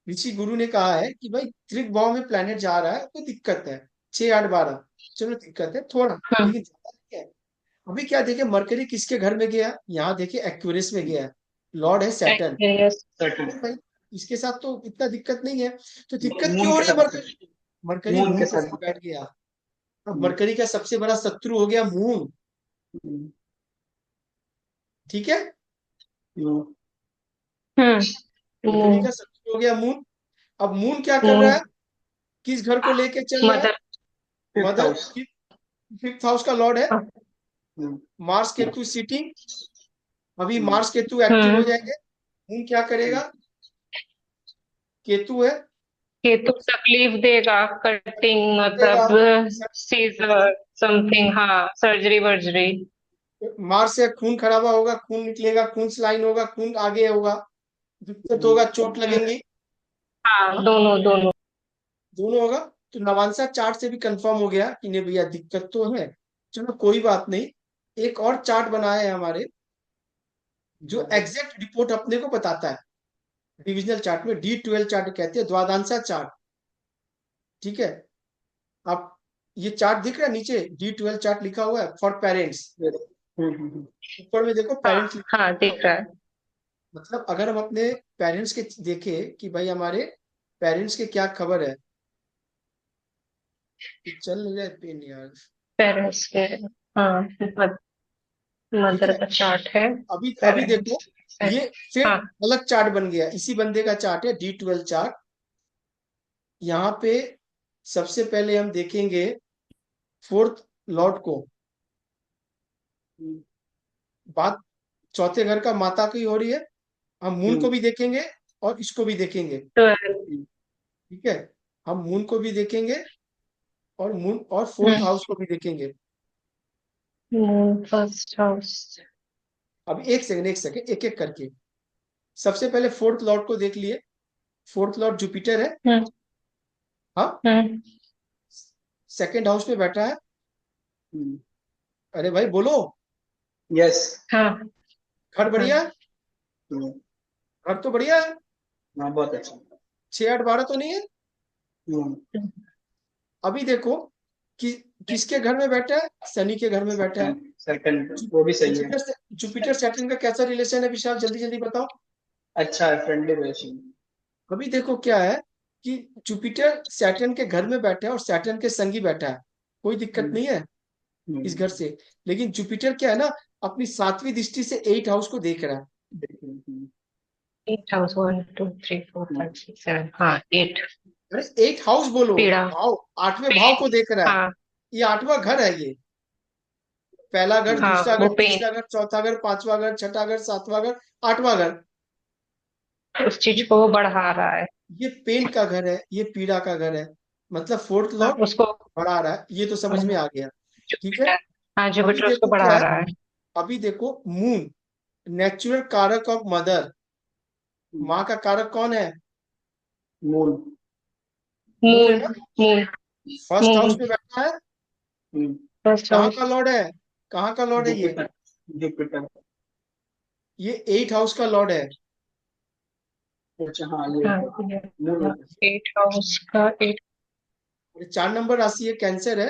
ऋषि गुरु ने कहा है कि भाई त्रिक भाव में प्लेनेट जा रहा है तो दिक्कत है। 6 8 12, चलो दिक्कत है थोड़ा, हाँ। लेकिन ज्यादा नहीं है। अभी क्या देखिए, मरकरी किसके घर में गया? यहाँ देखिए एक्यूरेस में गया है, लॉर्ड है सैटर्न। एक्वेरियस। सेकंड तो भाई इसके साथ तो इतना दिक्कत नहीं है। तो दिक्कत क्यों मून हो के रही है साथ मरकरी की? मरकरी मून मून के के साथ। साथ बैठ गया। अब मरकरी का सबसे बड़ा शत्रु हो गया मून। हम्म, ठीक है, हम्म, मरकरी मून। का शत्रु हो गया मून। अब मून क्या कर रहा मून है, किस घर को लेके चल रहा है? Mother. Fifth mother, house. Fifth house का लॉर्ड है। हम्म, मार्स केतु सिटिंग, अभी मार्स केतु एक्टिव हो हम्म। जाएंगे। मून क्या करेगा? केतु है, केतु तकलीफ देगा, कटिंग देगा। मतलब सीजर समथिंग, हाँ, सर्जरी वर्जरी। मार्स से खून खराबा होगा, खून निकलेगा, खून स्लाइन होगा, खून आगे होगा, दिक्कत होगा, चोट लगेंगी। हाँ, हाँ, दोनों दोनों। दोनों होगा। तो नवांशा चार्ट से भी कंफर्म हो गया कि नहीं भैया दिक्कत तो है। चलो कोई बात नहीं, एक और चार्ट बनाया है हमारे, जो एग्जैक्ट रिपोर्ट अपने को बताता है। डिविजनल चार्ट में D12 चार्ट कहते हैं, द्वादशांश चार्ट। ठीक है, आप ये चार्ट दिख रहा है नीचे, D12 चार्ट लिखा हुआ है फॉर पेरेंट्स। ऊपर में देखो हाँ। पेरेंट्स, हाँ, दिख रहा है। मतलब अगर हम अपने पेरेंट्स के देखें कि भाई हमारे पेरेंट्स के क्या खबर है, कि चल नहीं रहा है पेन यार। पेरेंट्स के। हाँ, ठीक मदर है, का चार्ट है। अभी अभी देखो, पेरेंट्स। ये फिर हाँ। अलग चार्ट बन गया, इसी बंदे का चार्ट है D12 चार्ट। यहाँ पे सबसे पहले हम देखेंगे फोर्थ लॉर्ड को। बात चौथे घर का माता की हो रही है, हम मून को भी देखेंगे और इसको भी देखेंगे। 12। ठीक है, हम मून को भी देखेंगे और मून और फोर्थ हाउस को भी देखेंगे। Moon first house. अब एक सेकंड एक एक करके। सबसे पहले फोर्थ लॉर्ड को देख लिए, फोर्थ लॉर्ड जुपिटर है। हम्म। हाँ, हम्म। सेकंड हाउस में बैठा है। अरे भाई बोलो, यस। हाँ। घर हाँ। बढ़िया है? घर तो बढ़िया है, हाँ, बहुत अच्छा। 6 8 12 तो नहीं है। अभी देखो कि किसके घर में बैठा है, शनि के घर में बैठा है। सेकंड वो भी सही है। जुपिटर से जुपिटर सैटर्न का कैसा रिलेशन है विशाल, जल्दी जल्दी बताओ। अच्छा है, फ्रेंडली रिलेशन। अभी देखो क्या है कि जुपिटर सैटर्न के घर में बैठा है और सैटर्न के संगी बैठा है, कोई दिक्कत नहीं है इस घर से। लेकिन जुपिटर क्या है ना, अपनी 7वीं दृष्टि से 8 हाउस को देख रहा है। 8 हाउस, 1 2 3 4 5 6 7, हाँ 8। अरे 8 हाउस बोलो, पीड़ा। भाव, 8वें भाव पेन। को देख रहा है। हाँ। ये 8वां घर है ये। पहला घर, हाँ दूसरा वो घर, पेन, तीसरा घर, चौथा घर, 5वां घर, छठा घर, 7वां घर, 8वां घर। उस चीज को वो बढ़ा रहा है। ये पेन का घर है, ये पीड़ा का घर है। मतलब फोर्थ हाँ, लॉर्ड उसको। बढ़ा रहा है, ये तो समझ में आ गया। ठीक है। जुपिटर। हाँ, अभी जुपिटर उसको देखो क्या बढ़ा है, रहा है। अभी देखो मून, नेचुरल कारक ऑफ मदर। माँ का कारक कौन है? मून। Moon moon. है ना। मून। First house moon. में बैठा है। फर्स्ट कहाँ हाउस। का लॉर्ड है? कहाँ का लॉर्ड है ये? जुपिटर। जुपिटर। ये 8 हाउस का लॉर्ड है। अच्छा हाँ, ये हाँ, मून। 8 हाउस का 8। और 4 नंबर राशि है, कैंसर है।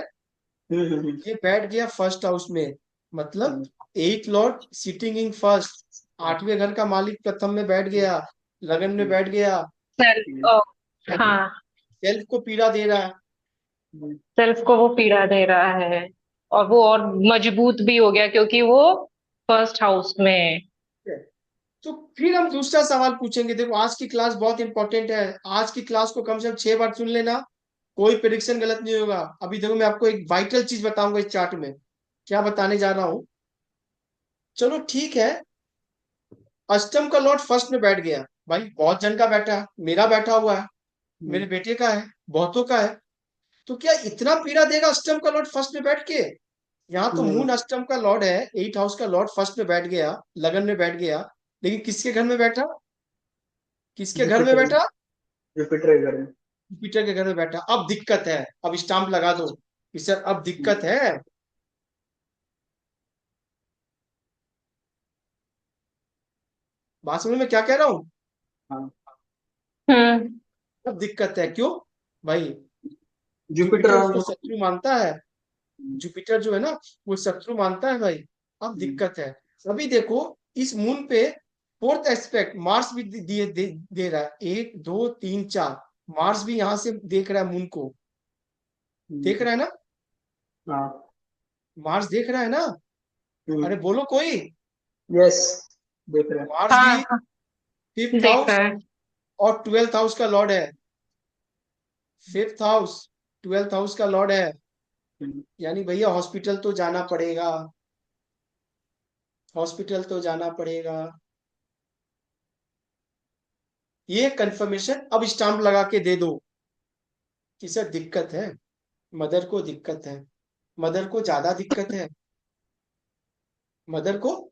हम्म। ये बैठ गया फर्स्ट हाउस में, मतलब हम्म। 8 लॉर्ड सिटिंग इन फर्स्ट। 8वें घर का मालिक प्रथम में बैठ गया, लगन में बैठ गया। सेल्फ। हाँ। सेल्फ को पीड़ा दे रहा है। सेल्फ को वो पीड़ा दे रहा है। और वो और मजबूत भी हो गया क्योंकि वो फर्स्ट हाउस में है। तो फिर हम दूसरा सवाल पूछेंगे। देखो आज की क्लास बहुत इंपॉर्टेंट है, आज की क्लास को कम से कम 6 बार सुन लेना, कोई प्रेडिक्शन गलत नहीं होगा। अभी देखो मैं आपको एक वाइटल चीज बताऊंगा इस चार्ट में, क्या बताने जा रहा हूं। चलो ठीक है। अष्टम का लॉर्ड फर्स्ट में बैठ गया, भाई बहुत जन का बैठा है, मेरा बैठा हुआ है, मेरे बेटे का है, बहुतों का है। तो क्या इतना पीड़ा देगा अष्टम का लॉर्ड फर्स्ट में बैठ के? यहाँ तो मून अष्टम का लॉर्ड है, 8 हाउस का लॉर्ड फर्स्ट में बैठ गया, लगन में बैठ गया। लेकिन किसके घर में बैठा? किसके घर में जुपिटर। बैठा? जुपिटर के घर में। जुपिटर के घर में बैठा। अब दिक्कत है, अब स्टाम्प लगा दो कि सर अब दिक्कत है। बात समझ में क्या कह रहा हूँ? हाँ, हम्म। अब दिक्कत है, क्यों भाई? जुपिटर जुपिटर उसको और शत्रु मानता है। जुपिटर जो है ना, वो शत्रु मानता है भाई। अब दिक्कत है। अभी देखो इस मून पे फोर्थ एस्पेक्ट मार्स भी दे रहा है, 1 2 3 4। मार्स भी यहाँ से देख रहा है मून को, देख रहा है ना? हाँ। मार्स देख रहा है ना? अरे बोलो कोई। यस, देख रहे हैं। मार्स भी हाँ, हाँ, फिफ्थ देख हाउस रहा है। और 12th हाउस का लॉर्ड है। फिफ्थ हाउस 12th हाउस का लॉर्ड है। यानी भैया हॉस्पिटल तो जाना पड़ेगा, हॉस्पिटल तो जाना पड़ेगा। ये कंफर्मेशन अब स्टाम्प लगा के दे दो कि सर दिक्कत है, मदर को दिक्कत है, मदर को ज्यादा दिक्कत है, मदर को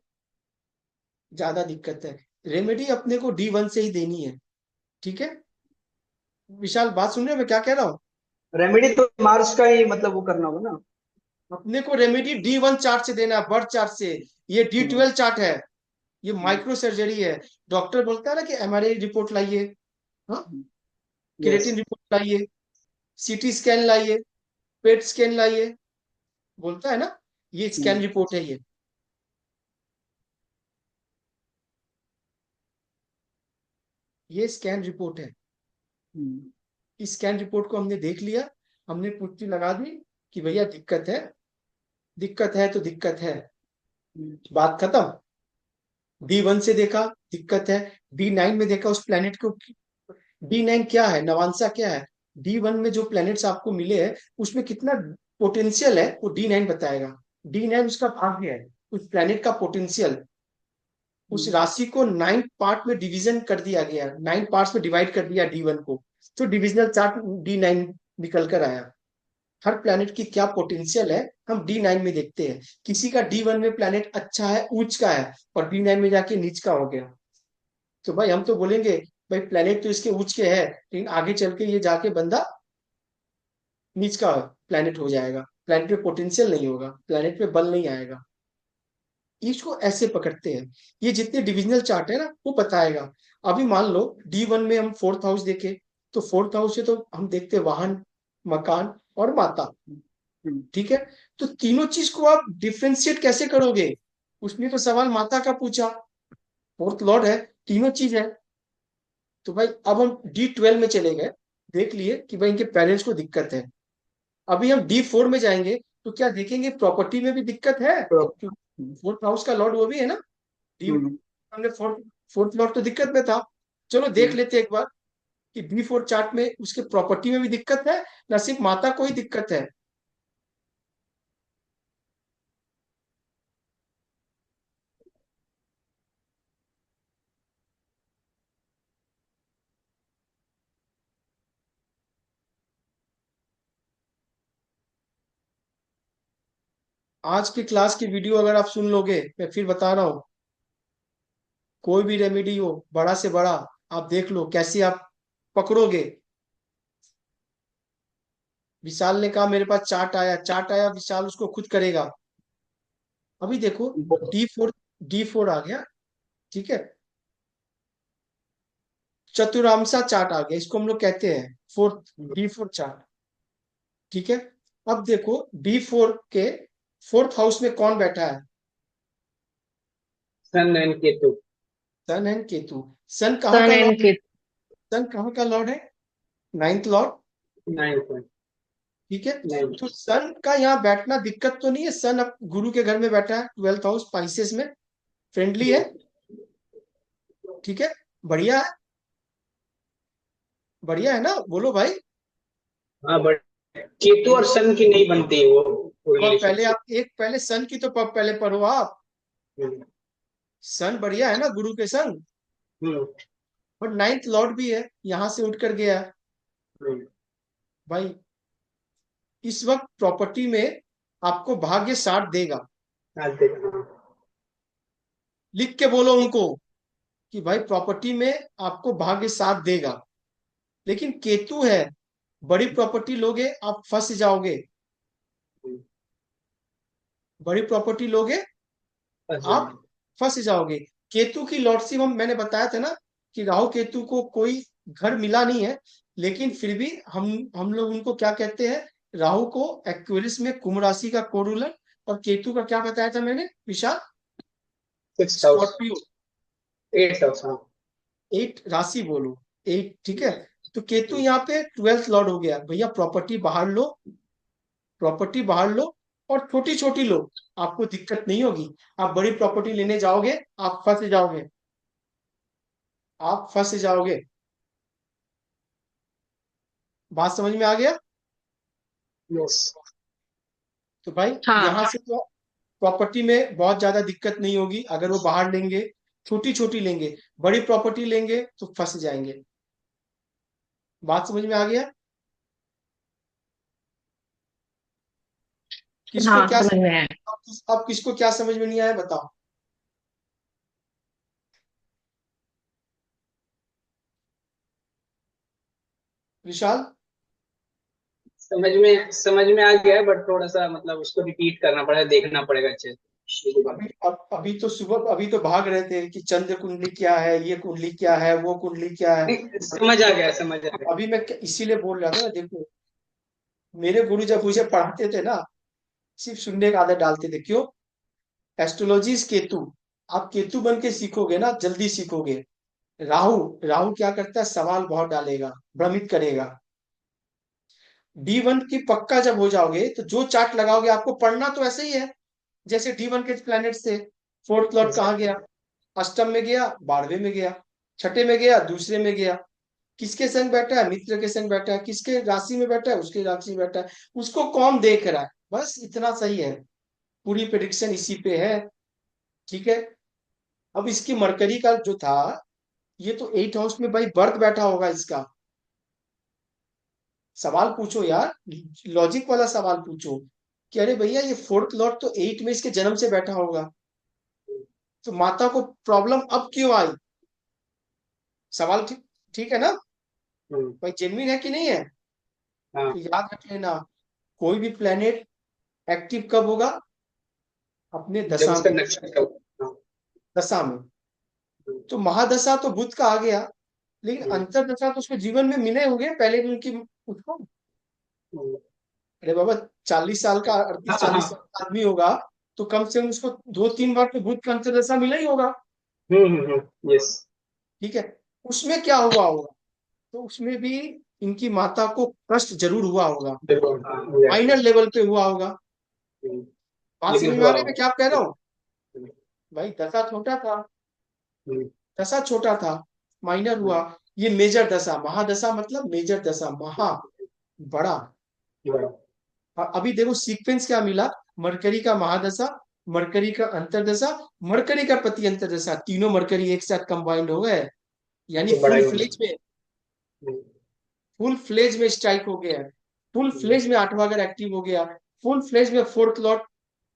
ज्यादा दिक्कत है। रेमेडी अपने को D1 से ही देनी है। ठीक है विशाल, बात सुन रहे हो मैं क्या कह रहा हूँ? रेमेडी तो मार्स का ही मतलब वो करना होगा ना। अपने को रेमेडी D1 चार्ट से देना है, बर्थ चार्ट से। ये D12 चार्ट है, ये माइक्रो सर्जरी है। डॉक्टर बोलता है ना कि MRI रिपोर्ट लाइए, हाँ, यस। क्रिएटिन रिपोर्ट लाइए, CT स्कैन लाइए, पेट स्कैन लाइए, बोलता है ना। ये स्कैन रिपोर्ट है, ये स्कैन रिपोर्ट है। इस स्कैन रिपोर्ट को हमने देख लिया, हमने पुष्टि लगा दी कि भैया दिक्कत है, दिक्कत है तो दिक्कत है, बात खत्म। D1 से देखा, दिक्कत है। D9 में देखा उस प्लेनेट को। D9 क्या है, नवांशा क्या है? D1 में जो प्लैनेट्स आपको मिले हैं उसमें कितना पोटेंशियल है वो D9 बताएगा। D9 उसका भाग्य है, उस प्लैनेट का पोटेंशियल। उस राशि को 9 पार्ट में डिवीजन कर दिया गया, 9 पार्ट्स में डिवाइड कर दिया D1 को। तो डिविजनल चार्ट D9 निकल कर आया। हर प्लैनेट की क्या पोटेंशियल है हम D9 में देखते हैं। किसी का D1 में प्लैनेट अच्छा है, उच्च का है, और D9 में जाके नीच का हो गया, तो भाई हम तो बोलेंगे भाई प्लैनेट तो इसके उच्च के है, लेकिन आगे चल के ये जाके बंदा नीच का प्लैनेट हो जाएगा। प्लैनेट पे पोटेंशियल नहीं होगा, प्लैनेट पे बल नहीं आएगा। इसको ऐसे पकड़ते हैं। ये जितने डिविजनल चार्ट है ना वो बताएगा। अभी मान लो D1 में हम फोर्थ हाउस देखे, तो फोर्थ हाउस से तो हम देखते हैं वाहन, मकान और माता। ठीक है, तो तीनों चीज को आप डिफ्रेंशिएट कैसे करोगे? उसने तो सवाल माता का पूछा, फोर्थ लॉर्ड है, तीनों चीज है। तो भाई अब हम D12 में चले गए, देख लिए कि भाई इनके पेरेंट्स को दिक्कत है। अभी हम D4 में जाएंगे तो क्या देखेंगे, प्रॉपर्टी में भी दिक्कत है, फोर्थ हाउस का लॉर्ड वो भी है ना। डी हमने फोर्थ फोर्थ लॉर्ड तो दिक्कत में था। चलो देख लेते हैं एक बार कि B4 चार्ट में उसके प्रॉपर्टी में भी दिक्कत है, ना सिर्फ माता को ही दिक्कत है। आज की क्लास की वीडियो अगर आप सुन लोगे, मैं फिर बता रहा हूँ, कोई भी रेमेडी हो बड़ा से बड़ा, आप देख लो कैसे आप पकड़ोगे। विशाल ने कहा मेरे पास चार्ट आया, विशाल उसको खुद करेगा। अभी देखो D4 आ गया, ठीक है। चतुरांशा चार्ट आ गया, इसको हम लोग कहते हैं D4 चार्ट, ठीक है। अब देखो D4 के फोर्थ हाउस में कौन बैठा है, Sun and Ketu. Sun and Ketu. Sun कहाँ सन का एंड लॉर्ड, केतु। सन कहाँ का लॉर्ड है, नाइन्थ लॉर्ड, 9 ठीक है। 9। तो सन का यहाँ बैठना दिक्कत तो नहीं है, सन अब गुरु के घर में बैठा है, 12th हाउस पाइसेस में, फ्रेंडली है, ठीक है। बढ़िया है, बढ़िया है ना, बोलो भाई। हाँ बट केतु और सन की नहीं बनती है वो अब पहले रिलेशनशिप। आप एक पहले सन की तो पहले पढ़ो आप। सन बढ़िया है ना गुरु के संग, और नाइन्थ लॉर्ड भी है, यहाँ से उठ कर गया भाई। इस वक्त प्रॉपर्टी में आपको भाग्य साथ देगा, लिख के बोलो उनको कि भाई प्रॉपर्टी में आपको भाग्य साथ देगा। लेकिन केतु है, बड़ी प्रॉपर्टी लोगे आप फंस जाओगे, बड़ी प्रॉपर्टी लोगे आप फंस जाओगे। केतु की लॉर्डशिप हम मैंने बताया था ना कि राहु केतु को कोई घर मिला नहीं है, लेकिन फिर भी हम लोग उनको क्या कहते हैं, राहु को एक्वेरियस में कुंभ राशि का कोरुलन, और केतु का क्या बताया था मैंने विशाल, 6 हाउस, स्कॉर्पियो। 8 हाउस। हाँ 8 राशि बोलो, 8, ठीक है। तो केतु यहाँ पे 12th लॉर्ड हो गया, भैया प्रॉपर्टी बाहर लो, प्रॉपर्टी बाहर लो, और छोटी छोटी लो, आपको दिक्कत नहीं होगी। आप बड़ी प्रॉपर्टी लेने जाओगे आप फंस जाओगे, आप फंस जाओगे। बात समझ में आ गया। यस। तो भाई हाँ। यहाँ से तो प्रॉपर्टी में बहुत ज्यादा दिक्कत नहीं होगी, अगर वो बाहर लेंगे, छोटी छोटी लेंगे, बड़ी प्रॉपर्टी लेंगे तो फंस जाएंगे। बात समझ में आ गया। किसको हाँ क्या, समझ में आया। अब किसको क्या समझ में नहीं आया बताओ। विशाल, समझ में आ गया है बट थोड़ा सा मतलब उसको रिपीट करना पड़ेगा, देखना पड़ेगा अच्छे से। अभी तो सुबह अभी तो भाग रहे थे कि चंद्र कुंडली क्या है, ये कुंडली क्या है, वो कुंडली क्या है। नहीं, समझ आ गया, समझ आ गया। अभी मैं इसीलिए बोल रहा था ना, देखो मेरे गुरु जब मुझे पढ़ाते थे ना, सिर्फ सुनने का आदत डालते थे, क्यों, एस्ट्रोलॉजी इज केतु, आप केतु बन के सीखोगे ना जल्दी सीखोगे। राहु, राहु क्या करता है, सवाल बहुत डालेगा, भ्रमित करेगा। D1 की पक्का जब हो जाओगे तो जो चार्ट लगाओगे आपको पढ़ना तो ऐसे ही है, जैसे D1 के प्लैनेट से फोर्थ लॉर्ड कहाँ गया, अष्टम में गया, 12वें में गया, छठे में गया, दूसरे में गया, किसके संग बैठा है, मित्र के संग बैठा है, किसके राशि में बैठा है, उसके राशि में बैठा है, उसको कौन देख रहा है, बस इतना सही है। पूरी प्रेडिक्शन इसी पे है, ठीक है। अब इसकी मरकरी का जो था, ये तो 8 हाउस में भाई बर्थ बैठा होगा इसका। सवाल पूछो यार, लॉजिक वाला सवाल पूछो कि अरे भैया ये फोर्थ लॉर्ड तो 8 में इसके जन्म से बैठा होगा, तो माता को प्रॉब्लम अब क्यों आई। सवाल ठीक, ठीक है ना भाई, जेन्युइन है कि नहीं है। हाँ। तो याद रख लेना, कोई भी प्लेनेट एक्टिव कब होगा, अपने जब दशा उसका में, नक्षत्र। हाँ। दशा में। तो महादशा तो बुध का आ गया, लेकिन अंतरदशा तो उसको जीवन में मिले होंगे पहले भी उनकी उसको। अरे बाबा 40 साल का, 38 हाँ 40 साल हाँ। का आदमी होगा, तो कम से कम उसको 2-3 बार तो बुध का अंतरदशा मिला ही होगा, यस। ठीक है। उसमें क्या हुआ होगा? तो उसमें भी इनकी माता को कष्ट जरूर हुआ होगा, बिल्कुल हाँ माइनर exactly। लेवल पे हुआ होगा। बात लेकिन समझ में आ हुआ रही है मैं क्या कह रहा हूँ? हम्म, भाई दशा छोटा था, हम्म, दशा छोटा था, माइनर हुआ। ये मेजर दशा, महादशा मतलब मेजर दशा, महा बड़ा। बड़ा। और अभी देखो सीक्वेंस क्या मिला, मरकरी का महादशा, मरकरी का अंतरदशा, मरकरी का प्रति अंतरदशा, तीनों मरकरी एक साथ कंबाइंड हो गए, यानी तो बड़ा फुल ही होगा। फ्लेज में, हम्म, फुल फ्लेज में स्ट्राइक हो गया, फुल फ्लेज में आठवां घर एक्टिव हो गया, फुल फ्लेज में फोर्थ लॉर्ड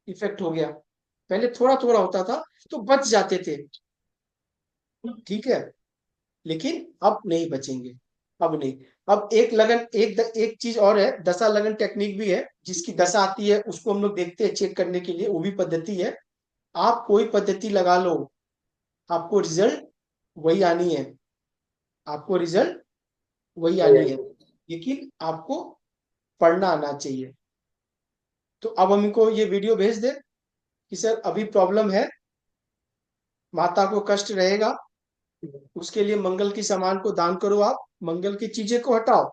इफेक्ट हो गया। पहले थोड़ा थोड़ा होता था तो बच जाते थे, ठीक है, लेकिन अब नहीं बचेंगे, अब नहीं। अब एक लगन, एक चीज और है, दशा लगन टेक्निक भी है, जिसकी दशा आती है उसको हम लोग देखते हैं चेक करने के लिए, वो भी पद्धति है। आप कोई पद्धति लगा लो, आपको रिजल्ट वही आनी है, आपको रिजल्ट वही आनी है, लेकिन आपको पढ़ना आना चाहिए। तो अब हम इनको ये वीडियो भेज दें कि सर अभी प्रॉब्लम है, माता को कष्ट रहेगा, उसके लिए मंगल की सामान को दान करो, आप मंगल की चीजें को हटाओ,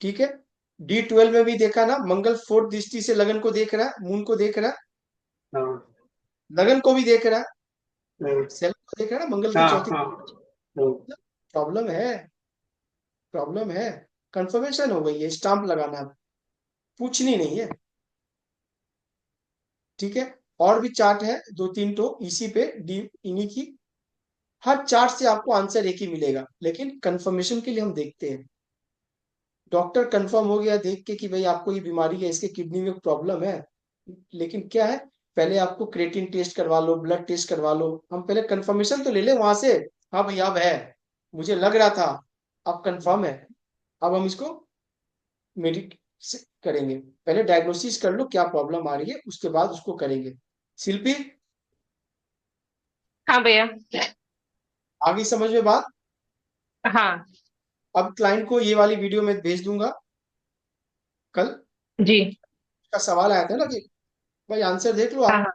ठीक है। D12 में भी देखा ना, मंगल फोर्थ दृष्टि से लगन को देख रहा है, मून को देख रहा है, हाँ लगन को भी देख रहा है, हम्म, सेल को देख रहा है ना, मंगल की हाँ चौथी। हाँ हम्म, प्रॉब्लम है, प्रॉब्लम है, कंफर्मेशन हो गई है, स्टाम्प लगाना है, पूछनी नहीं है, ठीक है। और भी चार्ट है दो तीन तो इसी पे डी, इन्हीं की, हर चार्ट से आपको आंसर एक ही मिलेगा, लेकिन कंफर्मेशन के लिए हम देखते हैं। डॉक्टर कंफर्म हो गया देख के कि भाई आपको ये बीमारी है, इसके किडनी में प्रॉब्लम है, लेकिन क्या है, पहले आपको क्रेटिन टेस्ट करवा लो, ब्लड टेस्ट करवा लो, हम पहले कंफर्मेशन तो ले ले वहां से। हाँ भाई अब है, मुझे लग रहा था, अब कंफर्म है, अब हम इसको मेडिक करेंगे। पहले डायग्नोसिस कर लो क्या प्रॉब्लम आ रही है, उसके बाद उसको करेंगे। शिल्पी, हाँ भैया। आगे समझ में बात? हाँ अब क्लाइंट को ये वाली वीडियो में भेज दूंगा कल। जी। का सवाल आया था ना कि भाई आंसर देख लो हाँ आप, हाँ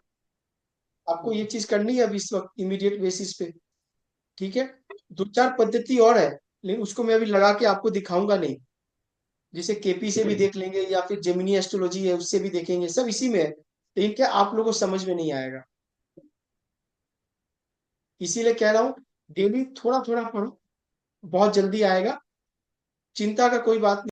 आपको ये चीज करनी है अभी इस वक्त इमीडिएट बेसिस पे, ठीक है। दो चार पद्धति और है, लेकिन उसको मैं अभी लगा के आपको दिखाऊंगा नहीं, जिसे केपी से भी देख लेंगे या फिर जेमिनी एस्ट्रोलॉजी है उससे भी देखेंगे, सब इसी में है, लेकिन क्या आप लोगों को समझ में नहीं आएगा, इसीलिए कह रहा हूँ डेली थोड़ा थोड़ा पढ़ो, बहुत जल्दी आएगा, चिंता का कोई बात नहीं।